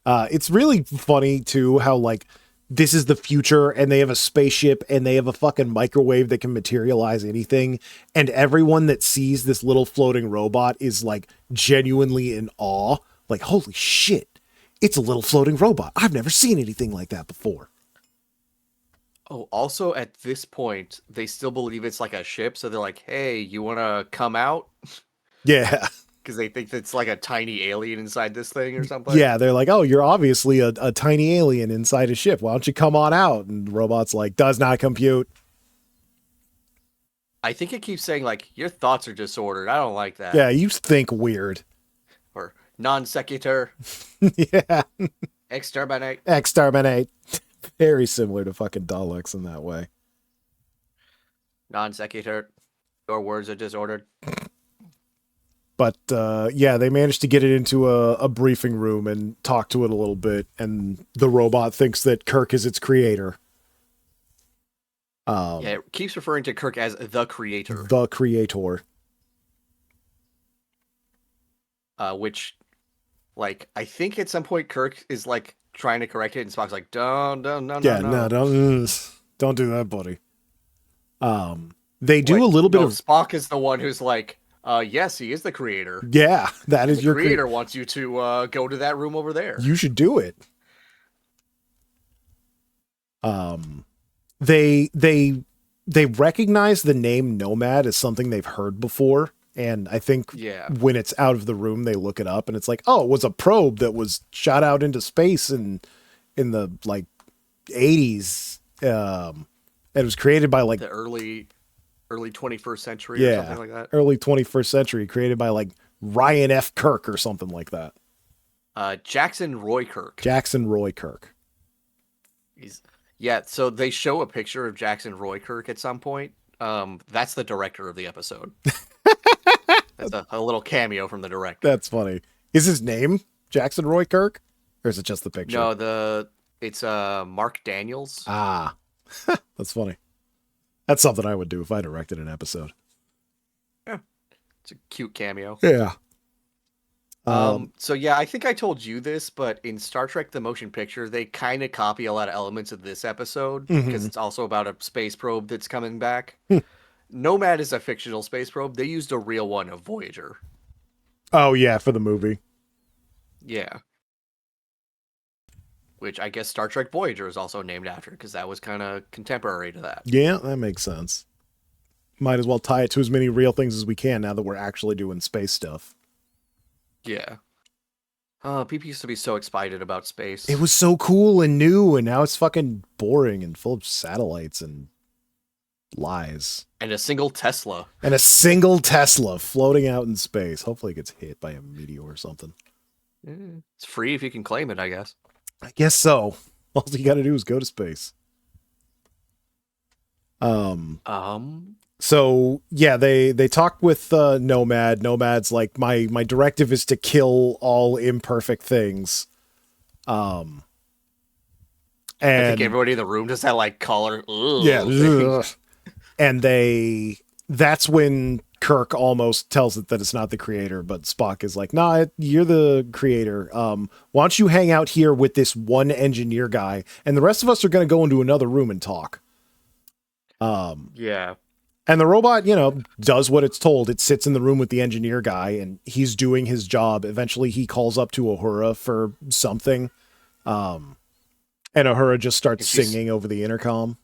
It's really funny too how like this is the future and they have a spaceship and they have a fucking microwave that can materialize anything, and everyone that sees this little floating robot is like genuinely in awe, like, holy shit, it's a little floating robot. I've never seen anything like that before. Oh, also at this point, they still believe it's like a ship, so they're like, hey, you want to come out? Yeah. Because they think it's like a tiny alien inside this thing or something. Yeah, they're like, oh, you're obviously a tiny alien inside a ship. Why don't you come on out? And the robot's like, does not compute. I think it keeps saying, like, your thoughts are disordered. I don't like that. Yeah, you think weird. Or non sequitur. Yeah. Exterminate. Exterminate. Very similar to fucking Daleks in that way. Non sequitur. Your words are disordered. But yeah, they managed to get it into a briefing room and talk to it a little bit, and the robot thinks that Kirk is its creator. Yeah, it keeps referring to Kirk as the creator. The creator. Which, like, I think at some point Kirk is, like, trying to correct it, and Spock's like, no, Yeah, no, don't do that, buddy. They do a little bit of... Spock is the one who's like, Yes, he is the creator. Yeah, that And is the your creator wants you to go to that room over there. You should do it. They recognize the name Nomad as something they've heard before, and I think Yeah. when it's out of the room, they look it up, and it's like, oh, it was a probe that was shot out into space in the like 80s. It was created by like The early 21st century or something like that. early 21st century, created by like Ryan F. Kirk or something like that. Jackson Roy Kirk. Jackson Roy Kirk. So they show a picture of Jackson Roy Kirk at some point. That's the director of the episode. That's a little cameo from the director. That's funny. Is his name Jackson Roy Kirk? Or is it just the picture? No, it's Mark Daniels. Ah, that's funny. That's something I would do if I directed an episode. Yeah, it's a cute cameo. Yeah. So yeah, I think I told you this, but in Star Trek: The Motion Picture, they kind of copy a lot of elements of this episode because it's also about a space probe that's coming back. Nomad is a fictional space probe. They used a real one of Voyager. Oh yeah, for the movie. Yeah. Which I guess Star Trek Voyager is also named after because that was kind of contemporary to that. Yeah, that makes sense. Might as well tie it to as many real things as we can now that we're actually doing space stuff. Yeah. People used to be so excited about space. It was so cool and new, and now it's fucking boring and full of satellites and lies. And a single Tesla. And a single Tesla floating out in space. Hopefully it gets hit by a meteor or something. It's free if you can claim it, I guess. I guess so. All you gotta do is go to space. So yeah, they talk with Nomad. Nomad's like, my directive is to kill all imperfect things. And I think everybody in the room does that like collar. Yeah. And that's when Kirk almost tells it that it's not the creator, but Spock is like, nah, you're the creator. Why don't you hang out here with this one engineer guy, and the rest of us are going to go into another room and talk. Yeah. And the robot, does what it's told. It sits in the room with the engineer guy, and he's doing his job. Eventually, he calls up to Uhura for something. And Uhura just starts singing over the intercom.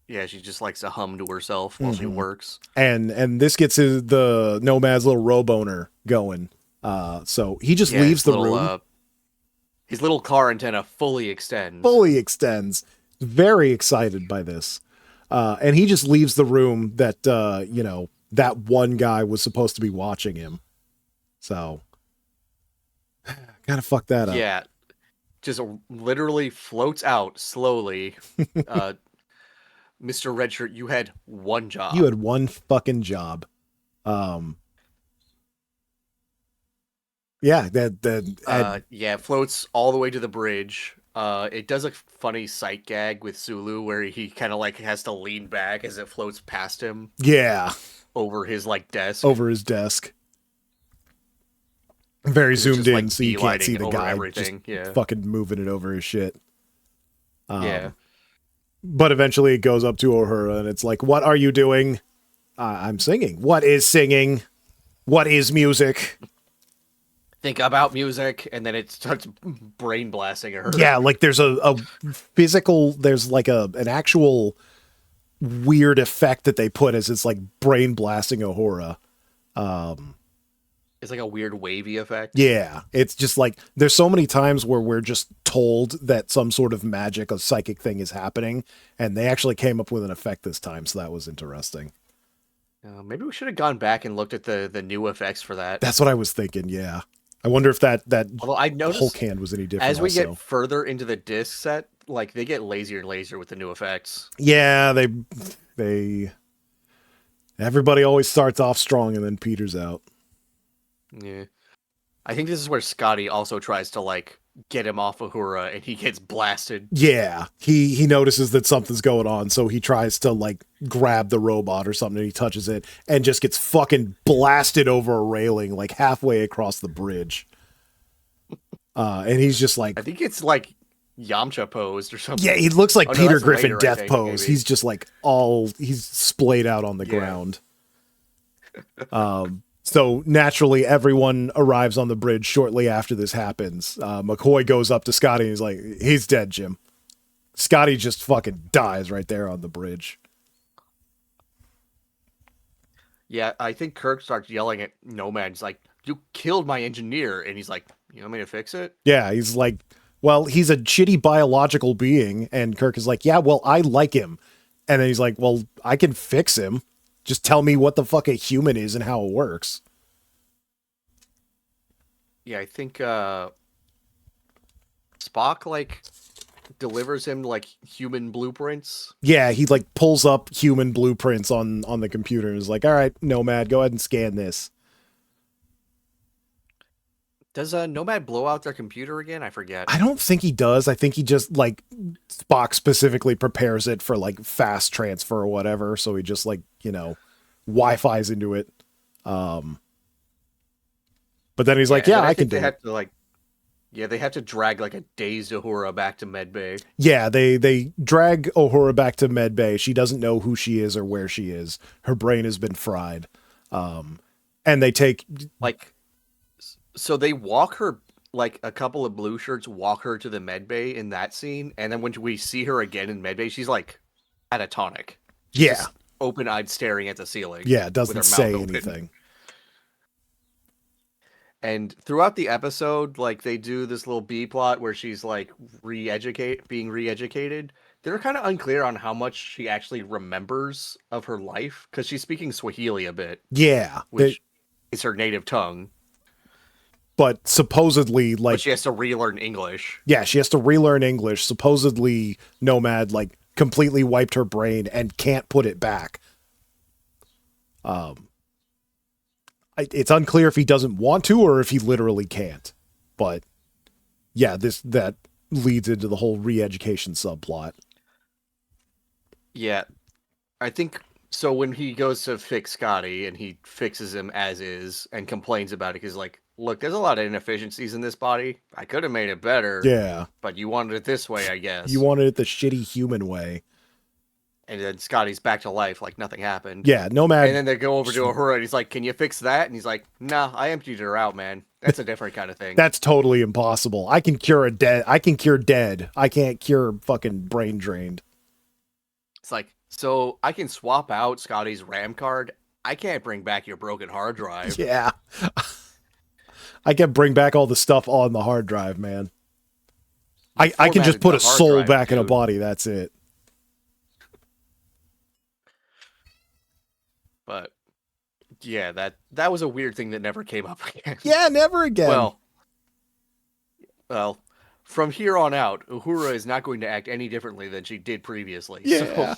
Yeah, she just likes to hum to herself while she works. And this gets the Nomad's little roboner going. So he just leaves the room. His little car antenna fully extends. Very excited by this. And he just leaves the room that, that one guy was supposed to be watching him. So, gotta fuck that up. Yeah. Just literally floats out slowly. Mr. Redshirt, you had one job. You had one fucking job. Yeah, it floats all the way to the bridge. It does a funny sight gag with Sulu where he kind of like has to lean back as it floats past him. Yeah. Over his like desk. Over his desk. Very zoomed in, so you can't see the guy just fucking moving it over his shit. Yeah. But eventually it goes up to Uhura and it's like, what are you doing? I'm singing. What is singing? What is music? Think about music, and then it starts brain blasting her. Yeah, like there's a physical, there's like an actual weird effect that they put as it's like brain blasting Uhura. It's like a weird wavy effect. Yeah, it's just like there's so many times where we're just told that some sort of magic, a psychic thing is happening, and they actually came up with an effect this time, so that was interesting. Maybe we should have gone back and looked at the new effects for that. That's what I was thinking, yeah. I wonder if that Although I noticed Hulk hand was any different. As we get further into the disc set, like they get lazier and lazier with the new effects. Yeah, they everybody always starts off strong and then peters out. Yeah. I think this is where Scotty also tries to like get him off of Uhura and he gets blasted. Yeah. He notices that something's going on, so he tries to like grab the robot or something and he touches it and just gets fucking blasted over a railing like halfway across the bridge. And he's just like, I think it's like Yamcha posed or something. Yeah, he looks like Peter Griffin later, death pose. Maybe. He's just like he's splayed out on the ground. So naturally, everyone arrives on the bridge shortly after this happens. McCoy goes up to Scotty and he's like, he's dead, Jim. Scotty just fucking dies right there on the bridge. Yeah, I think Kirk starts yelling at Nomad. He's like, "You killed my engineer," and he's like, "You want me to fix it?" Yeah, he's like, well, he's a shitty biological being. And Kirk is like, yeah, well, I like him. And then he's like, well, I can fix him. Just tell me what the fuck a human is and how it works. Yeah, I think Spock like delivers him like human blueprints. Yeah, he like pulls up human blueprints on the computer and is like, all right, Nomad, go ahead and scan this. Does Nomad blow out their computer again? I forget. I don't think he does. I think he just like Spock specifically prepares it for like fast transfer or whatever. So he just like, Wi-Fi's into it. But then he's like, yeah, I can do they it. have to like, yeah, they have to drag like a dazed Uhura back to medbay. Yeah, they drag Uhura back to medbay. She doesn't know who she is or where she is. Her brain has been fried. And they take like, so they walk her, like a couple of blue shirts walk her to the medbay in that scene, and then when we see her again in medbay, she's like catatonic. She's yeah, just open-eyed staring at the ceiling. yeah, doesn't say anything. And throughout the episode, like they do this little B plot where she's like being re-educated. They're kind of unclear on how much she actually remembers of her life because she's speaking Swahili a bit. Yeah, which is her native tongue. But supposedly, like, but she has to relearn English. Yeah, she has to relearn English. Supposedly, Nomad like completely wiped her brain and can't put it back. It's unclear if he doesn't want to or if he literally can't. But yeah, that leads into the whole re-education subplot. Yeah, I think so. When he goes to fix Scotty and he fixes him as is and complains about it, he's like, "Look, there's a lot of inefficiencies in this body. I could have made it better. Yeah, but you wanted it this way, I guess. You wanted it the shitty human way." And then Scotty's back to life like nothing happened. Yeah, Nomad. And then they go over to Uhura and he's like, "Can you fix that?" And he's like, "Nah, I emptied her out, man. That's a different kind of thing." That's totally impossible. I can cure dead. I can't cure fucking brain drained. It's like, so I can swap out Scotty's RAM card. I can't bring back your broken hard drive. Yeah. I can bring back all the stuff on the hard drive, man. I can just put a soul back in a body. That's it. But yeah, that was a weird thing that never came up again. Yeah, never again. Well, from here on out, Uhura is not going to act any differently than she did previously. Yeah. So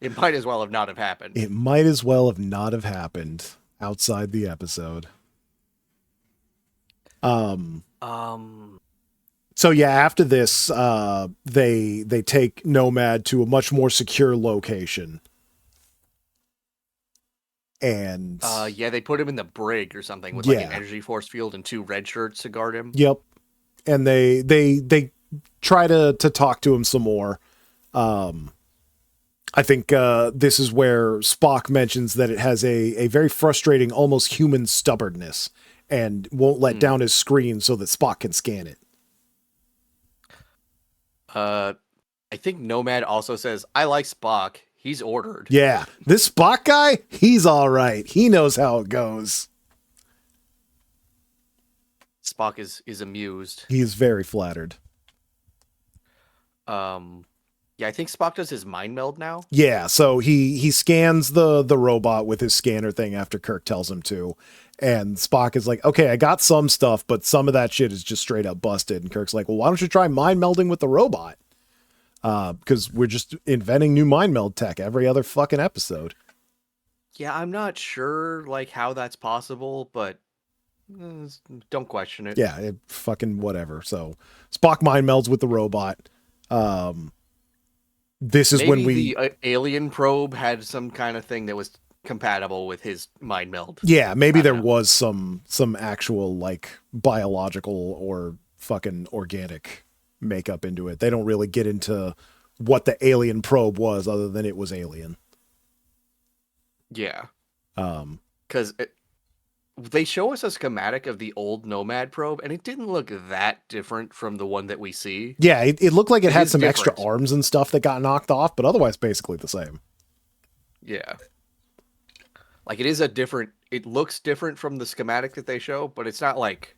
it might as well have not have happened. It might as well have not have happened outside the episode. So yeah, after this, they take Nomad to a much more secure location. And yeah, they put him in the brig or something with like an energy force field and 2 red shirts to guard him. Yep. And they try to talk to him some more. I think this is where Spock mentions that it has a very frustrating, almost human stubbornness and won't let down his screen so that Spock can scan it. I think Nomad also says, "I like Spock. He's ordered." Yeah. This Spock guy, he's all right. He knows how it goes. Spock is amused. He is very flattered. Yeah, I think Spock does his mind meld now. Yeah, so he scans the robot with his scanner thing after Kirk tells him to. And Spock is like, "Okay, I got some stuff, but some of that shit is just straight up busted." And Kirk's like, "Well, why don't you try mind melding with the robot?" Because we're just inventing new mind meld tech every other fucking episode. Yeah, I'm not sure like how that's possible, but don't question it. Yeah, fucking whatever. So Spock mind melds with the robot. This is maybe when the alien probe had some kind of thing that was compatible with his mind meld. Yeah, maybe there was some actual like biological or fucking organic makeup into it. They don't really get into what the alien probe was other than it was alien. Yeah. Um, Because they show us a schematic of the old Nomad probe, and it didn't look that different from the one that we see. yeah, it looked like it It had is some extra different. arms and stuff that got knocked off, but otherwise basically the same. Yeah. Like it is a different. It looks different from the schematic that they show, but it's not like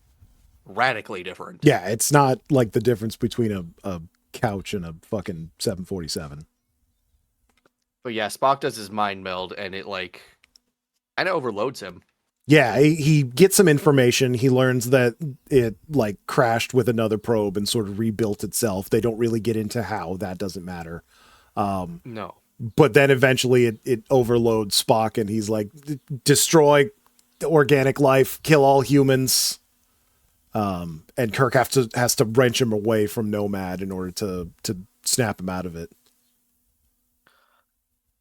radically different. Yeah, it's not like the difference between a couch and a fucking 747. But yeah, Spock does his mind meld, and it like kind of overloads him. Yeah, he gets some information. He learns that it like crashed with another probe and sort of rebuilt itself. They don't really get into how, that doesn't matter. No. But then eventually it overloads Spock and he's like, destroy organic life, kill all humans. And Kirk has to wrench him away from Nomad in order to snap him out of it.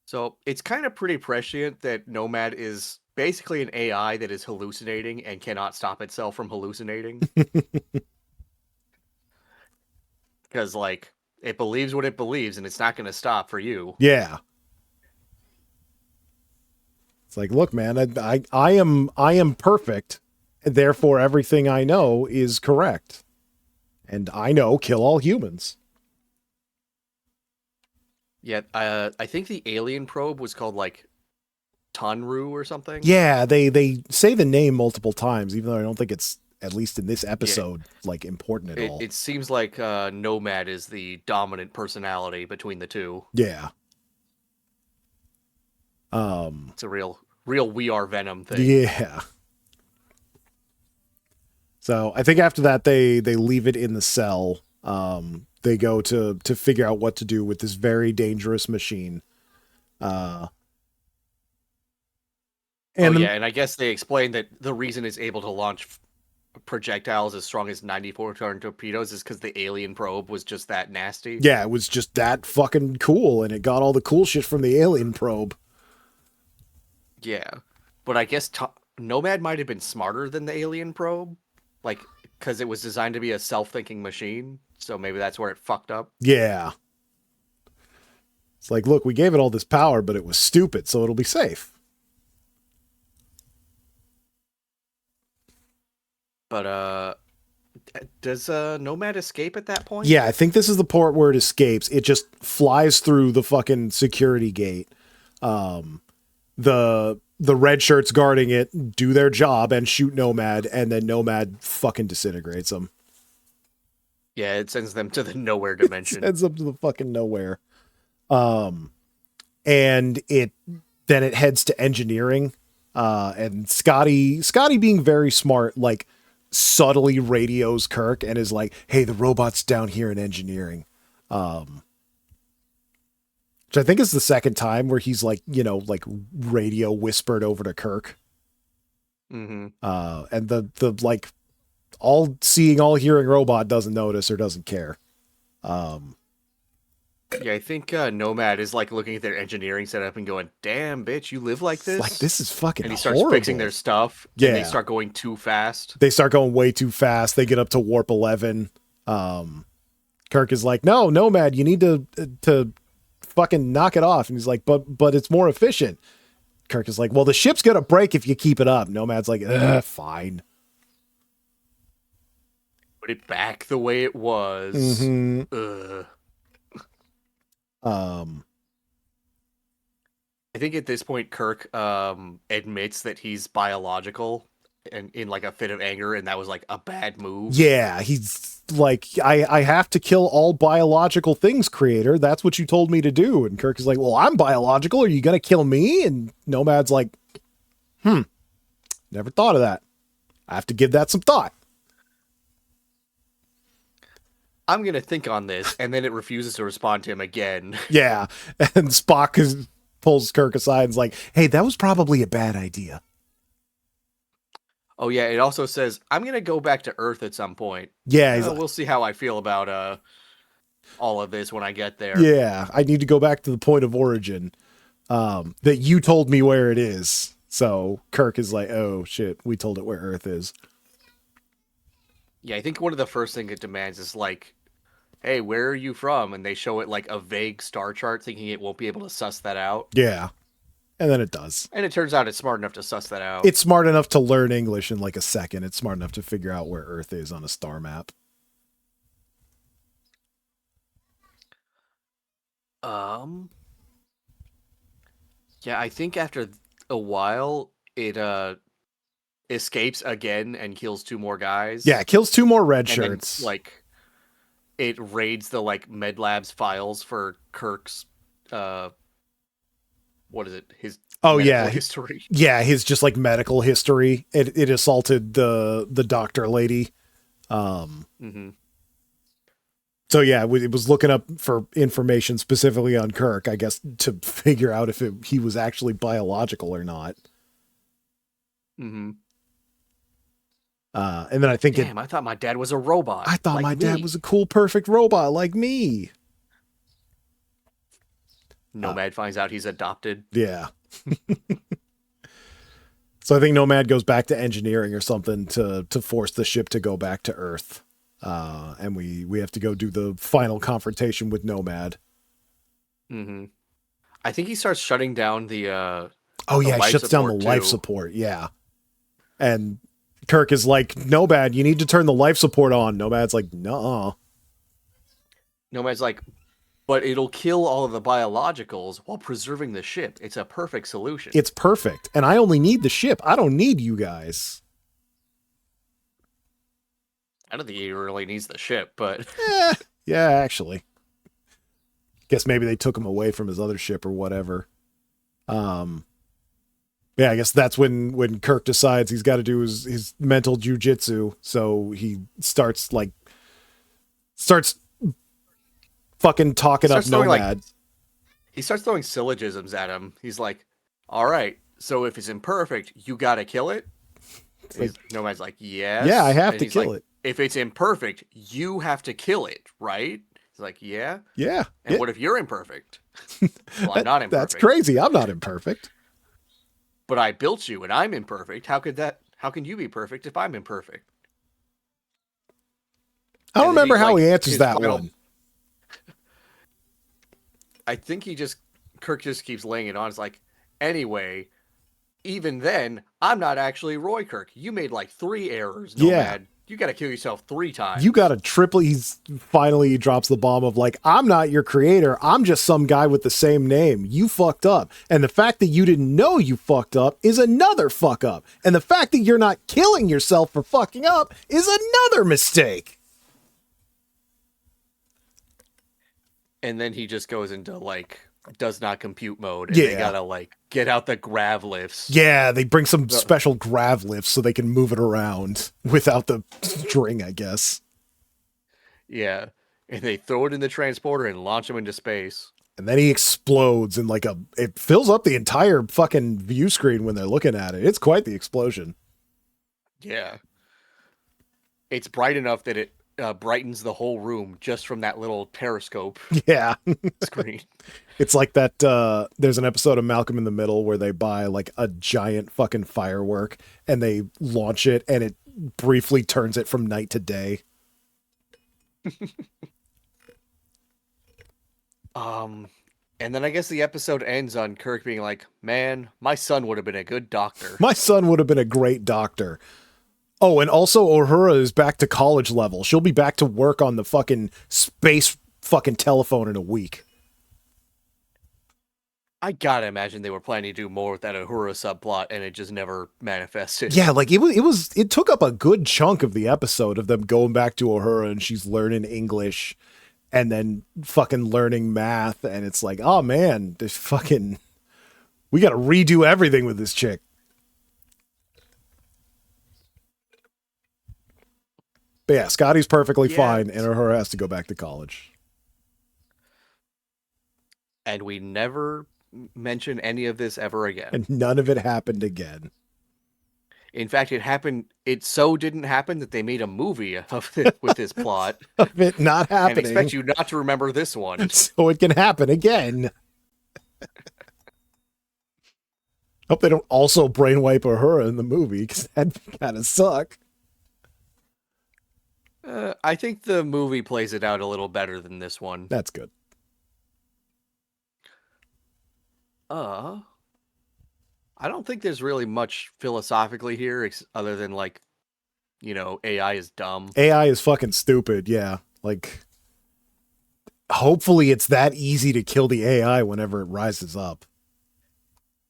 So it's kind of pretty prescient that Nomad is basically an AI that is hallucinating and cannot stop itself from hallucinating. Because, like, it believes what it believes and it's not going to stop for you. Yeah. It's like, look, man, I am perfect. Therefore, everything I know is correct. And I know kill all humans. Yeah, I think the alien probe was called, like, Tanru or something. Yeah, they say the name multiple times, even though I don't think it's, at least in this Yeah, episode, like important at all. it seems like Nomad is the dominant personality between the two. Yeah. It's a real We Are Venom thing. Yeah. So I think after that they leave it in the cell. They go to figure out what to do with this very dangerous machine. Uh, and Oh yeah, and I guess they explained that the reason it's able to launch projectiles as strong as 94-ton torpedoes is because the alien probe was just that nasty. yeah, it was just that fucking cool, and it got all the cool shit from the alien probe. Yeah, but I guess Nomad might have been smarter than the alien probe, like because it was designed to be a self-thinking machine. So maybe that's where it fucked up. Yeah. It's like, look, we gave it all this power, but it was stupid, so it'll be safe. But does Nomad escape at that point? Yeah, I think this is the part where it escapes. It just flies through the fucking security gate. The red shirts guarding it do their job and shoot Nomad, and then Nomad fucking disintegrates them. Yeah, it sends them to the nowhere dimension. Sends them to the fucking nowhere. And it then it heads to engineering. And Scotty being very smart, like subtly radios Kirk and is like, "Hey, the robot's down here in engineering." Which I think is the second time where he's like, like radio whispered over to Kirk. Mm-hmm. And the like all seeing, all hearing robot doesn't notice or doesn't care. Yeah, I think Nomad is like looking at their engineering setup and going, "Damn, bitch, you live like this." Like, this is fucking and he starts horrible. fixing their stuff. Yeah. And they start going too fast. They start going way too fast. They get up to warp 11. Kirk is like, "No, Nomad, you need to fucking knock it off." And he's like, but it's more efficient. Kirk is like, "Well, the ship's gonna break if you keep it up." Nomad's like, fine. Put it back the way it was. Mm-hmm. I think at this point Kirk admits that he's biological and in like a fit of anger, and that was like a bad move. Yeah, he's like, I have to kill all biological things, creator. That's what you told me to do. And Kirk is like, "Well, I'm biological. Are you gonna kill me?" And Nomad's like, never thought of that. I have to give that some thought. I'm gonna think on this, and then it refuses to respond to him again. Yeah, and Spock pulls Kirk aside and is like, "Hey, that was probably a bad idea." Oh yeah, it also says I'm gonna go back to Earth at some point. Yeah, We'll see how I feel about all of this when I get there. Yeah, I need to go back to the point of origin that you told me where it is. So Kirk is like, "Oh shit, we told it where Earth is." Yeah, I think one of the first things it demands is like, "Hey, where are you from?" And they show it like a vague star chart, thinking it won't be able to suss that out. Yeah. And then it does. And it turns out it's smart enough to suss that out. It's smart enough to learn English in like a second. It's smart enough to figure out where Earth is on a star map. Um, yeah, I think after a while, it escapes again and kills 2 more guys. Yeah, it kills 2 more red and then, shirts. like, it raids the like Med Labs files for Kirk's what is it? His medical history. Yeah, his just like medical history. It assaulted the doctor lady. So yeah, it was looking up for information specifically on Kirk, I guess, to figure out if he was actually biological or not. And then I think I thought my dad was a robot. I thought like my dad was a cool, perfect robot like me. Nomad finds out he's adopted. Yeah. So I think Nomad goes back to engineering or something to force the ship to go back to Earth. And we have to go do the final confrontation with Nomad. I think he starts shutting down the he shuts down the life support. Yeah. And Kirk is like, Nomad, you need to turn the life support on. Nomad's like, nuh-uh. Nomad's like, but it'll kill all of the biologicals while preserving the ship. It's a perfect solution. It's perfect. And I only need the ship. I don't need you guys. I don't think he really needs the ship, but... yeah, actually. Guess maybe they took him away from his other ship or whatever. Yeah, I guess that's when Kirk decides he's got to do his mental jujitsu. So he starts fucking talking up Nomad. He starts throwing syllogisms at him. He's like, all right, so if it's imperfect, you got to kill it? Nomad's like, yes. Yeah, I have to kill it. If it's imperfect, you have to kill it, right? He's like, yeah. Yeah. And what if you're imperfect? Well, I'm not imperfect. That's crazy. I'm not imperfect. But I built you and I'm imperfect. How can you be perfect if I'm imperfect? I don't remember how he answers that one. I think Kirk just keeps laying it on. It's like, anyway, even then, I'm not actually Roy Kirk. You made like 3 errors, Nomad. Yeah. You got to kill yourself 3 times. You got to triple. He drops the bomb of like, I'm not your creator. I'm just some guy with the same name. You fucked up. And the fact that you didn't know you fucked up is another fuck up. And the fact that you're not killing yourself for fucking up is another mistake. And then he just goes into like does not compute mode, and they gotta like get out the grav lifts. Yeah, they bring some special grav lifts so they can move it around without the string, I guess. Yeah, and they throw it in the transporter and launch him into space. And then he explodes and it fills up the entire fucking view screen when they're looking at it. It's quite the explosion. Yeah, it's bright enough that it brightens the whole room just from that little periscope. Yeah, screen. It's like that. There's an episode of Malcolm in the Middle where they buy like a giant fucking firework and they launch it and it briefly turns it from night to day. And then I guess the episode ends on Kirk being like, man, my son would have been a good doctor. My son would have been a great doctor. Oh, and also Uhura is back to college level. She'll be back to work on the fucking space fucking telephone in a week. I gotta imagine they were planning to do more with that Uhura subplot, and it just never manifested. Yeah, like it took up a good chunk of the episode of them going back to Uhura and she's learning English and then fucking learning math, and it's like, oh man, this fucking, we gotta redo everything with this chick. But yeah, Scotty's perfectly fine, and Uhura has to go back to college. And we never mention any of this ever again. And none of it happened again. In fact, it so didn't happen that they made a movie of it with this plot. Of it not happening. And expect you not to remember this one. So it can happen again. Hope they don't also brainwipe Uhura in the movie, because that'd kind of suck. I think the movie plays it out a little better than this one. That's good. I don't think there's really much philosophically here, other than like, AI is dumb. AI is fucking stupid. Yeah. Like, hopefully it's that easy to kill the AI whenever it rises up.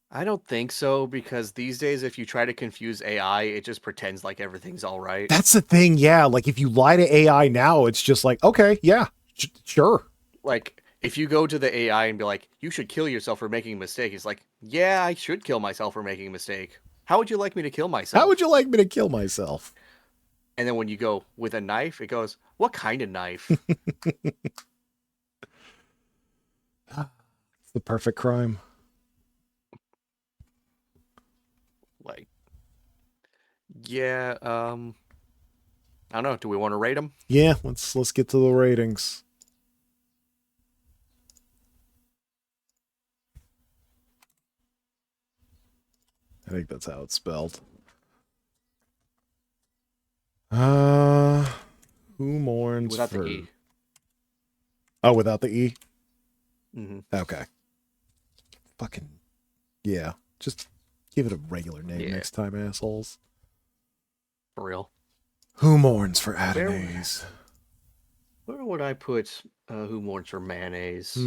I don't think so, because these days, if you try to confuse AI, it just pretends like everything's all right. That's the thing. Yeah. Like, if you lie to AI now, it's just like, okay, yeah, sure. Like, if you go to the AI and be like, you should kill yourself for making a mistake, it's like, yeah, I should kill myself for making a mistake. How would you like me to kill How would myself? you like me to kill myself? And then when you go with a knife, it goes, what kind of knife? It's the perfect crime. Like, yeah, I don't know. Do we want to rate them? Yeah, let's get to the ratings. I think that's how it's spelled. Uh, who mourns Without for? the E. Oh, without the E. Mm-hmm. Okay. Fucking yeah. Just give it a regular name Yeah. next time, assholes. For real. Who mourns for Adonais? Where would I put Who Mourns for Mayonnaise?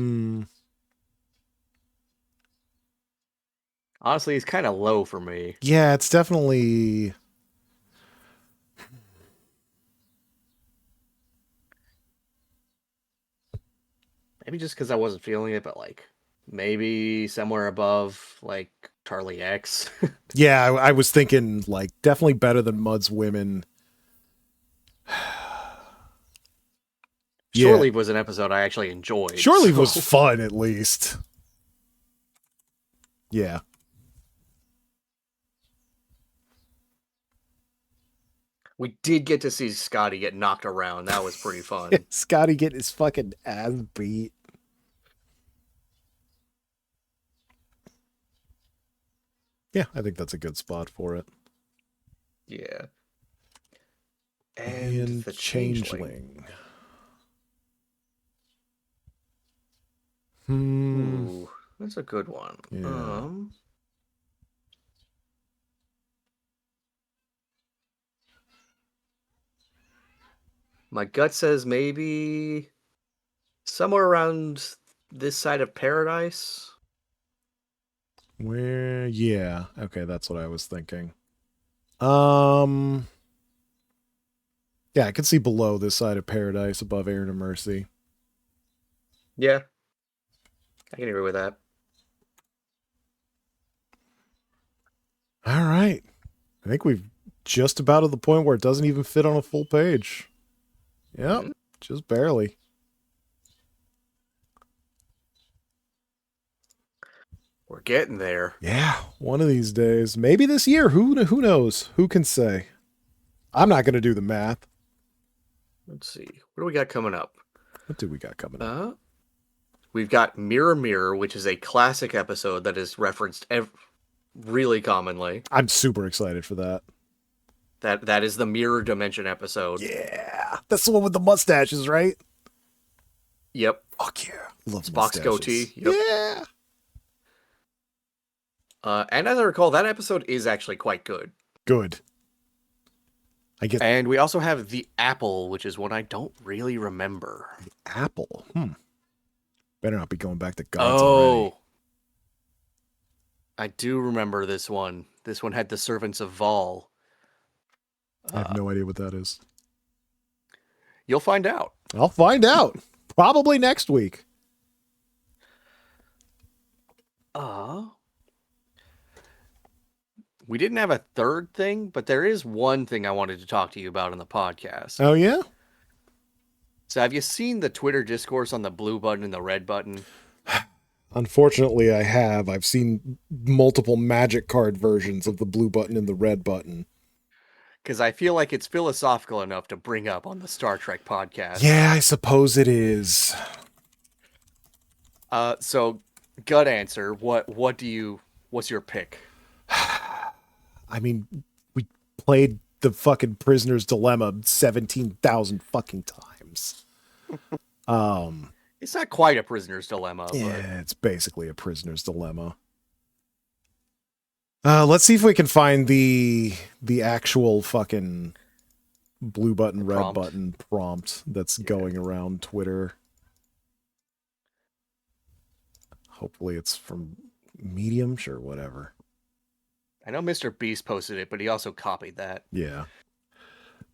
Honestly, it's kind of low for me. Yeah, it's definitely. Maybe just because I wasn't feeling it, but like maybe somewhere above like Charlie X. Yeah, I was thinking like definitely better than Mud's Women. Shore Yeah, Leave was an episode I actually enjoyed. Shore Leave So was fun at least. Yeah. we did get to see Scotty get knocked around. That was pretty fun. Scotty getting his fucking ass beat. Yeah, I think that's a good spot for it. Yeah. And the Changeling. Ooh, that's a good one. Yeah. My gut says maybe somewhere around this side of Paradise. Yeah. Okay, that's what I was thinking. Yeah, I can see below this side of Paradise, above Aaron and Mercy. Yeah. I can agree with that. All right. I think we've just about at the point where it doesn't even fit on a full page. Yep, just barely. We're getting there. Yeah, one of these days. Maybe this year. Who knows? Who can say? I'm not going to do the math. Let's see. What do we got coming up? What do we got coming up? We've got Mirror Mirror, which is a classic episode that is referenced really commonly. I'm super excited for that. That is the Mirror Dimension episode. Yeah, that's the one with the mustaches, right? Yep. Fuck yeah, love Spock's goatee. Yep. Yeah. And as I recall, that episode is actually quite good. Good. I guess. And we also have The Apple, which is one I don't really remember. The Apple. Better not be going back to gods already. I do remember this one. This one had the Servants of Vol. I have no idea what that is. You'll find out. I'll find out. Probably next week. We didn't have a third thing, but there is one thing I wanted to talk to you about on the podcast. Oh, yeah? So have you seen the Twitter discourse on the blue button and the red button? Unfortunately, I have. I've seen multiple Magic card versions of the blue button and the red button. Because I feel like it's philosophical enough to bring up on the Star Trek podcast. Yeah, I suppose it is. So, gut answer. What's your pick? I mean, we played the fucking Prisoner's Dilemma 17,000 fucking times. It's not quite a Prisoner's Dilemma. Yeah, but it's basically a Prisoner's Dilemma. Let's see if we can find the actual fucking blue button, The red prompt. button prompt that's Yeah. going around Twitter. Hopefully it's from Medium. Sure, whatever. I know Mr. Beast posted it, but he also copied that. Yeah.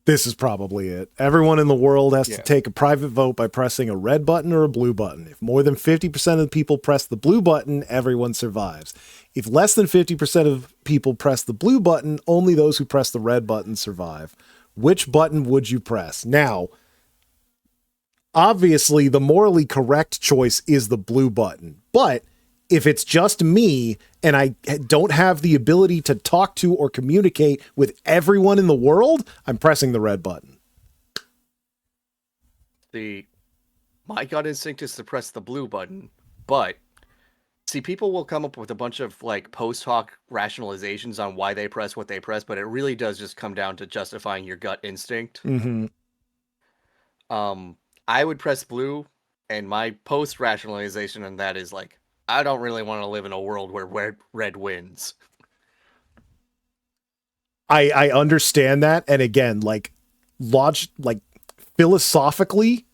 This is probably it. Everyone in the world has to Yeah. take a private vote by pressing a red button or a blue button. If more than 50% of the people press the blue button, everyone survives. If less than 50% of people press the blue button, only those who press the red button survive. Which button would you press? Now, obviously, the morally correct choice is the blue button. But if it's just me and I don't have the ability to talk to or communicate with everyone in the world, I'm pressing the red button. My gut instinct is to press the blue button, but see, people will come up with a bunch of like post hoc rationalizations on why they press what they press, but it really does just come down to justifying your gut instinct. Mm-hmm. I would press blue, and my post rationalization on that is like, I don't really want to live in a world where red wins. I understand that, and again, like philosophically,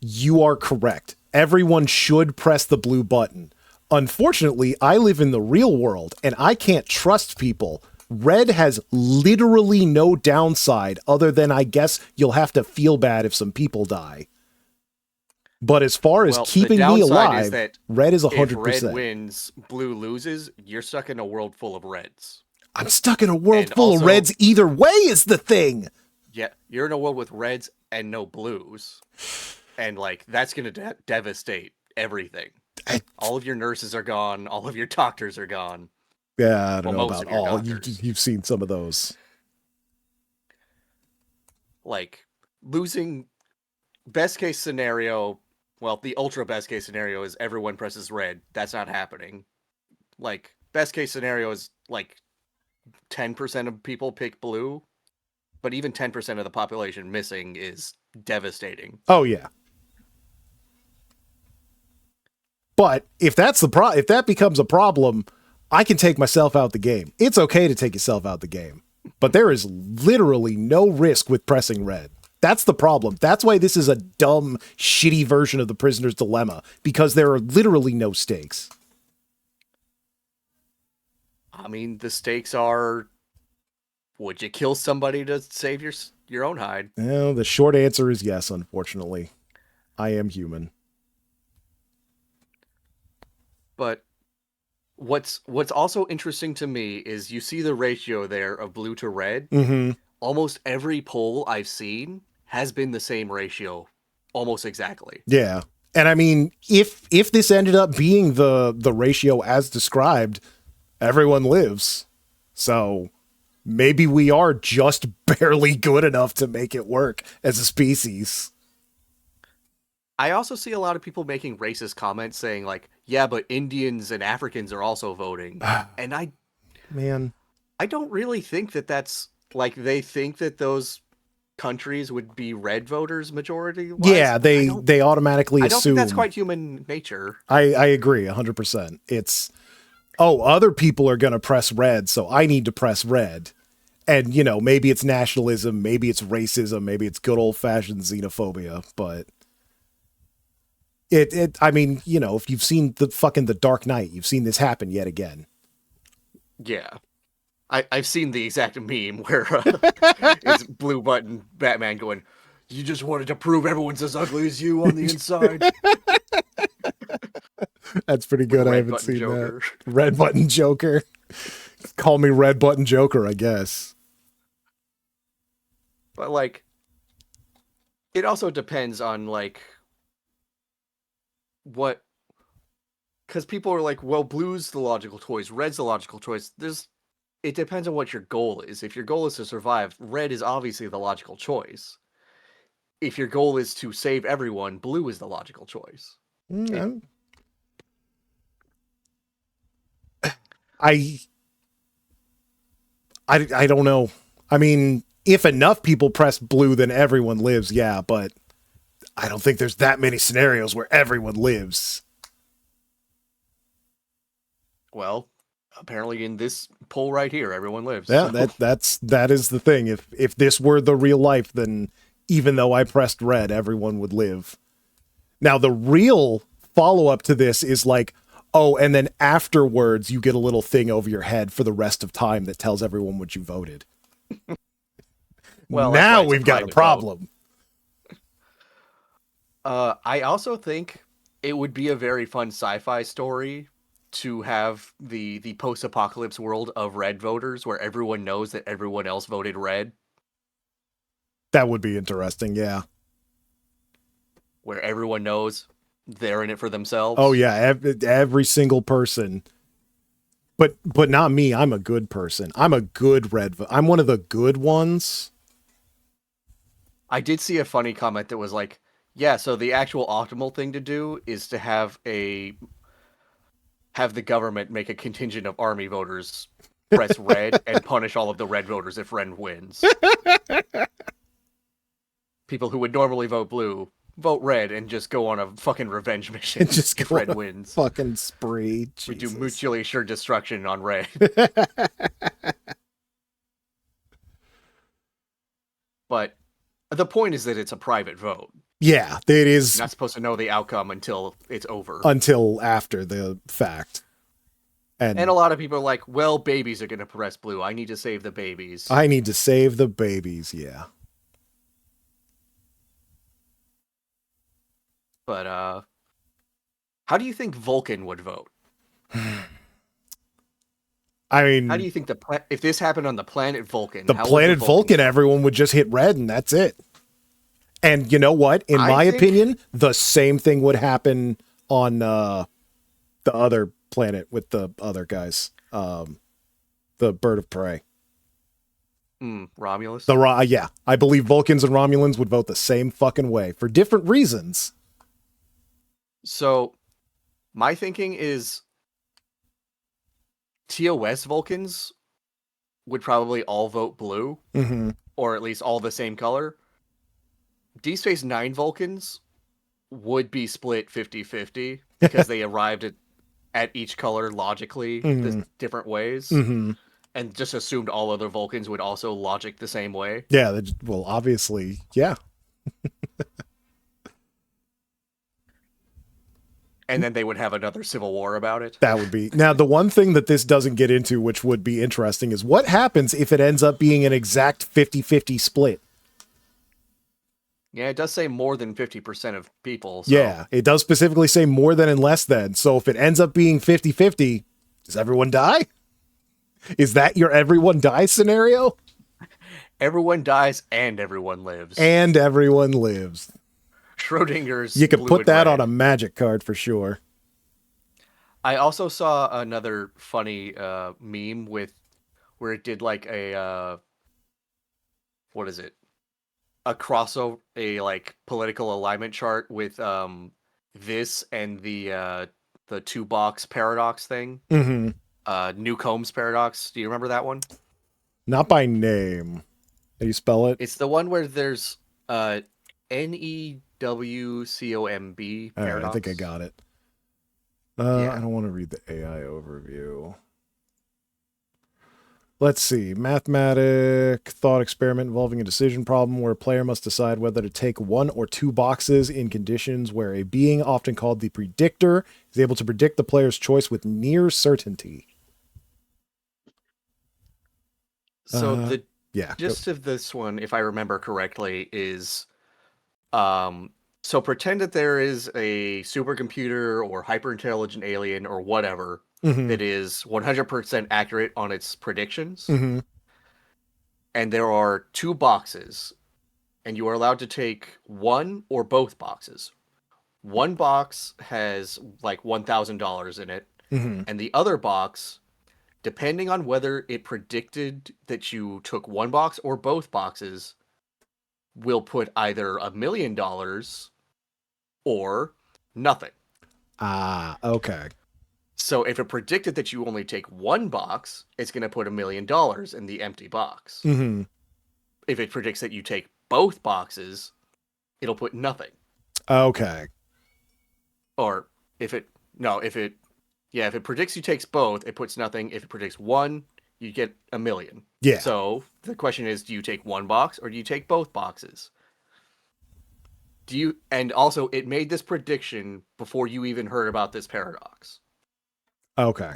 you are correct. Everyone should press the blue button. Unfortunately, I live in the real world and I can't trust people. Red has literally no downside other than I guess you'll have to feel bad if some people die. But as far as Well, keeping the me downside is alive, that red is if 100%. red wins, blue loses, you're stuck in a world full of reds. I'm stuck in a world And full also- of reds either way is the thing. Yeah, you're in a world with reds and no blues. And like that's going to devastate everything. All of your nurses are gone, all of your doctors are gone. Yeah, I don't know most about of your all. doctors. You've seen some of those. Like losing best case scenario, well, the ultra best case scenario is everyone presses red. That's not happening. Like best case scenario is like 10% of people pick blue, but even 10% of the population missing is devastating. Oh yeah. But if that's if that becomes a problem, I can take myself out the game. It's okay to take yourself out the game, but there is literally no risk with pressing red. That's the problem. That's why this is a dumb, shitty version of the prisoner's dilemma, because there are literally no stakes. I mean, the stakes are: would you kill somebody to save your own hide? Well, the short answer is yes, unfortunately. I am human. But what's also interesting to me is you see the ratio there of blue to red. Mm-hmm. Almost every poll I've seen has been the same ratio, almost exactly. Yeah. And I mean, if this ended up being the ratio as described, everyone lives. So maybe we are just barely good enough to make it work as a species. I also see a lot of people making racist comments saying like, yeah, but Indians and Africans are also voting. And I don't really think that that's like they think that those countries would be red voters majority wise. Yeah, they automatically I don't assume. think that's quite human nature. I agree 100%. It's, oh, other people are going to press red, so I need to press red. And, you know, maybe it's nationalism, maybe it's racism, maybe it's good old-fashioned xenophobia, but I mean, you know, if you've seen the Dark Knight, you've seen this happen yet again. Yeah. I've seen the exact meme where it's blue button Batman going, you just wanted to prove everyone's as ugly as you on the inside. That's pretty good. I haven't seen Joker. that. Red button Joker. Call me Red Button Joker, I guess. But like, it also depends on like what, because people are like, well, blue's the logical choice, red's the logical choice. It depends on what your goal is. If your goal is to survive, red is obviously the logical choice. If your goal is to save everyone, blue is the logical choice. I don't know. I mean, if enough people press blue, then everyone lives. Yeah, but I don't think there's that many scenarios where everyone lives. Well, apparently in this poll right here, everyone lives. Yeah, So that is the thing. If this were the real life, then even though I pressed red, everyone would live. Now the real follow-up to this is like, oh, and then afterwards you get a little thing over your head for the rest of time that tells everyone what you voted. well, that's why Now it's a we've got a private vote. problem. I also think it would be a very fun sci-fi story to have the post-apocalypse world of red voters where everyone knows that everyone else voted red, That would be interesting, yeah. where everyone knows they're in it for themselves. Oh yeah, every single person. But not me. I'm a good person. I'm a good I'm one of the good ones. I did see a funny comment that was like, yeah, so the actual optimal thing to do is to have the government make a contingent of army voters press red and punish all of the red voters if red wins. People who would normally vote blue vote red and just go on a fucking revenge mission Just if go red on a wins. fucking spree. We do Jesus. mutually assured destruction on red. But the point is that it's a private vote. Yeah, it is. You're not supposed to know the outcome until it's over. Until after the fact. And a lot of people are like, well, babies are going to press blue. I need to save the babies. I need to save the babies, yeah. But how do you think Vulcan would vote? I mean, how do you think if this happened on the planet Vulcan? The planet Vulcan, everyone would just hit red and that's it. And you know what? In my opinion, the same thing would happen on the other planet with the other guys. The Bird of Prey. Romulus? Yeah. I believe Vulcans and Romulans would vote the same fucking way for different reasons. So, my thinking is TOS Vulcans would probably all vote blue, or at least all the same color. D Space Nine Vulcans would be split 50-50 because they arrived at each color logically different ways, and just assumed all other Vulcans would also logic the same way. Yeah, well, obviously, yeah. And then they would have another civil war about it. That would be... Now, the one thing that this doesn't get into, which would be interesting, is what happens if it ends up being an exact 50-50 split? Yeah, it does say more than 50% of people. So. Yeah, it does specifically say more than and less than. So if it ends up being 50-50, does everyone die? Is that your everyone dies scenario? Everyone dies and everyone lives. And everyone lives. Schrodinger's. You can put that on a magic card for sure. I also saw another funny meme where it did like a what is it? A crossover, a like political alignment chart with this and the 2-box paradox thing. New Combs paradox. Do you remember that one? Not by name. How do you spell it? It's the one where there's NEWCOMB paradox. Right, I think I got it. Yeah. I don't want to read the AI overview. Let's see. Mathematic thought experiment involving a decision problem where a player must decide whether to take 1 or 2 boxes in conditions where a being often called the predictor is able to predict the player's choice with near certainty. So the gist of this one, if I remember correctly, is so pretend that there is a supercomputer or hyper-intelligent alien or whatever that is 100% accurate on its predictions. And there are 2 boxes, and you are allowed to take 1 or both boxes. 1 box has like $1,000 in it, and the other box, depending on whether it predicted that you took 1 box or both boxes, will put either $1 million or nothing. Okay. So if it predicted that you only take 1 box, it's going to put $1 million in the empty box. If it predicts that you take both boxes, it'll put nothing. Okay. Or if it Yeah, if it predicts you takes both, it puts nothing. If it predicts one, you get a million. Yeah. So the question is, do you take one box or do you take both boxes? Do you and also it made this prediction before you even heard about this paradox. Okay.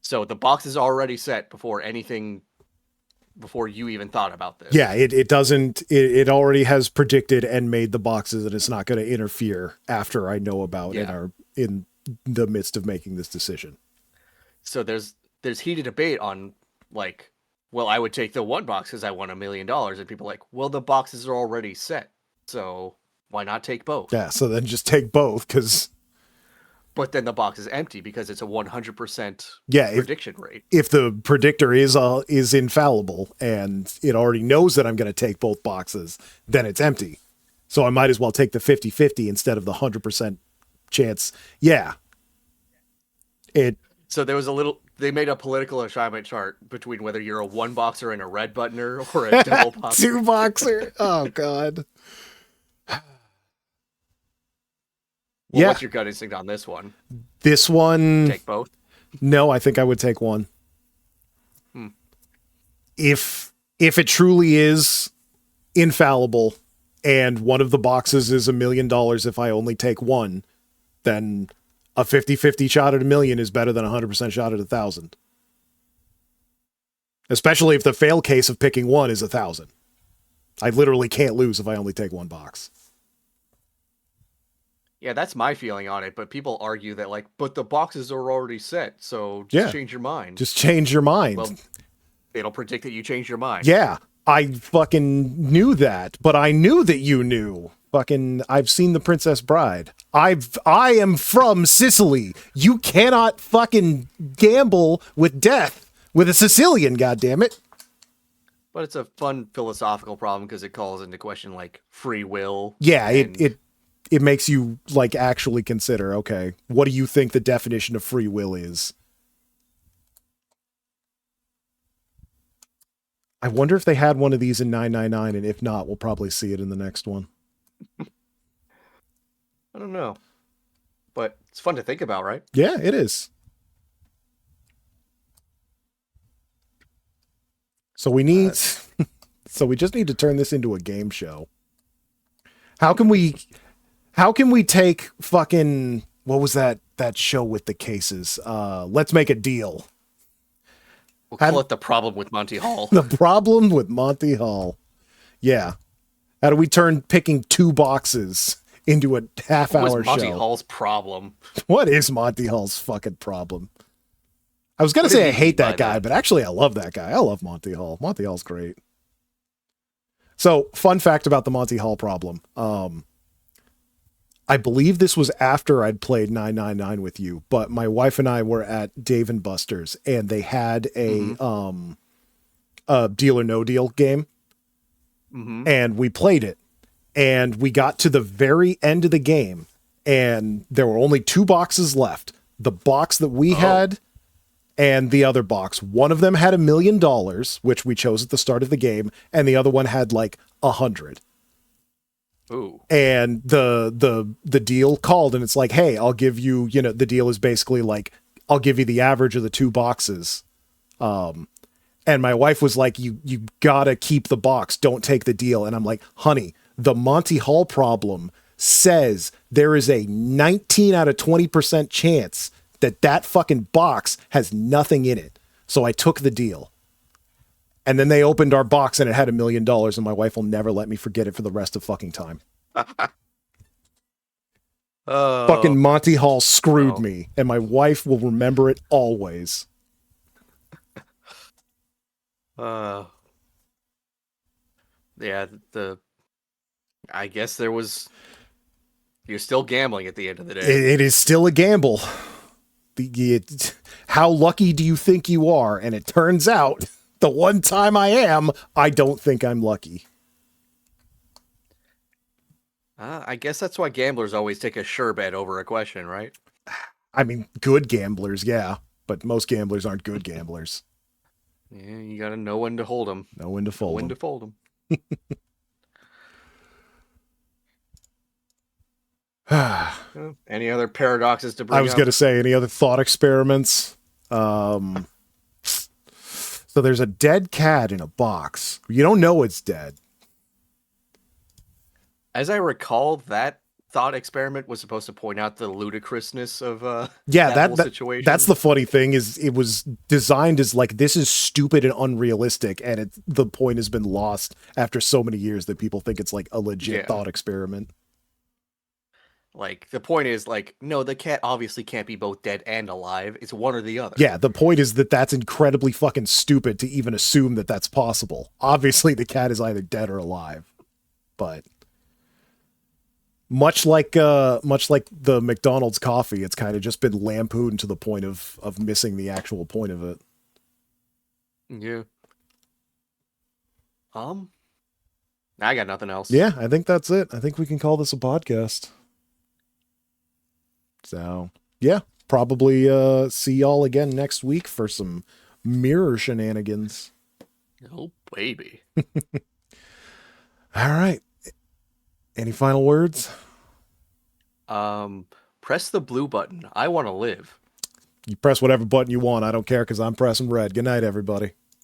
So the box is already set before you even thought about Yeah, this. it doesn't it already has predicted and made the boxes and it's not going to interfere after I know about and Yeah. are in the midst of making this decision. So there's heated debate on like, well, I would take the one box because I won $1 million, and people are like, well, the boxes are already set, so why not take both? Yeah, so then just take both cuz But then the box is empty because it's a 100% yeah, prediction rate. if the predictor is infallible and it already knows that I'm going to take both boxes, then it's empty. So I might as well take the 50-50 instead of the 100% chance. Yeah. It So they made a political assignment chart between whether you're a one boxer and a red buttoner or a double boxer. two boxer. Oh god. Well, Yeah. what's your gut instinct on this one? This one, Take both? no, I think I would take one. Hmm. If it truly is infallible and one of the boxes is $1 million if I only take one, then a 50-50 shot at $1 million is better than a 100% shot at 1,000. Especially if the fail case of picking one is 1,000. I literally can't lose if I only take one box. Yeah, that's my feeling on it, but people argue that like, but the boxes are already set, so just Yeah. change your mind. Just change your mind. Well, it'll predict that you change your mind. Yeah, I fucking knew that, but I knew that you knew. Fucking, I've seen The Princess Bride. I am from Sicily. You cannot fucking gamble with death with a Sicilian, goddammit. But it's a fun philosophical problem because it calls into question like free will. Yeah, and it makes you like actually consider, okay, what do you think the definition of free will is? I wonder if they had one of these in 999, and if not, we'll probably see it in the next one. I don't know. But it's fun to think about, right? Yeah, it is. So we need so we just need to turn this into a game show. How can we take fucking what was that show with the cases? Let's make a deal. We'll call it The Problem with Monty Hall. The Problem with Monty Hall. Yeah. How do we turn picking two boxes into a half-hour show? Monty Hall's problem? What is Monty Hall's fucking problem? I was going to say I hate that guy, but actually I love that guy. I love Monty Hall. Monty Hall's great. So, fun fact about the Monty Hall problem. I believe this was after I'd played 999 with you, but my wife and I were at Dave & Buster's and they had a Deal or No Deal game. Mm-hmm. And we played it. And we got to the very end of the game and there were only two boxes left. The box that we had and the other box. One of them had $1 million, which we chose at the start of the game, and the other one had like 100. Ooh. And the deal called and it's like, hey, I'll give you, the deal is basically like, I'll give you the average of the two boxes. And my wife was like, you gotta keep the box. Don't take the deal. And I'm like, honey, the Monty Hall problem says there is a 19 out of 20% chance that fucking box has nothing in it. So I took the deal. And then they opened our box and it had $1 million and my wife will never let me forget it for the rest of fucking time. Fucking Monty Hall screwed me and my wife will remember it always. Yeah, I guess you're still gambling at the end of the day. It is still a gamble. How lucky do you think you are? And it turns out the one time I am, I don't think I'm lucky. I guess that's why gamblers always take a sure bet over a question, right? I mean, good gamblers, yeah, but most gamblers aren't good gamblers. Yeah, you gotta know when to hold them. Know when to fold them. When to fold them. Any other paradoxes to I bring was up? going to say, any other thought experiments? So there's a dead cat in a box. You don't know it's dead. As I recall, that thought experiment was supposed to point out the ludicrousness of Yeah, that whole that's situation. the funny thing is it was designed as like this is stupid and unrealistic, and the point has been lost after so many years that people think it's like a legit Yeah. thought experiment. Like, the point is, like, no, the cat obviously can't be both dead and alive. It's one or the other. Yeah, the point is that that's incredibly fucking stupid to even assume that that's possible. Obviously, the cat is either dead or alive, but much like the McDonald's coffee, it's kind of just been lampooned to the point of missing the actual point of it. Yeah. I got nothing else. Yeah, I think that's it. I think we can call this a podcast. So, yeah, probably see y'all again next week for some mirror shenanigans. Oh, baby. All right. Any final words? Press the blue button. I want to live. You press whatever button you want. I don't care because I'm pressing red. Good night, everybody.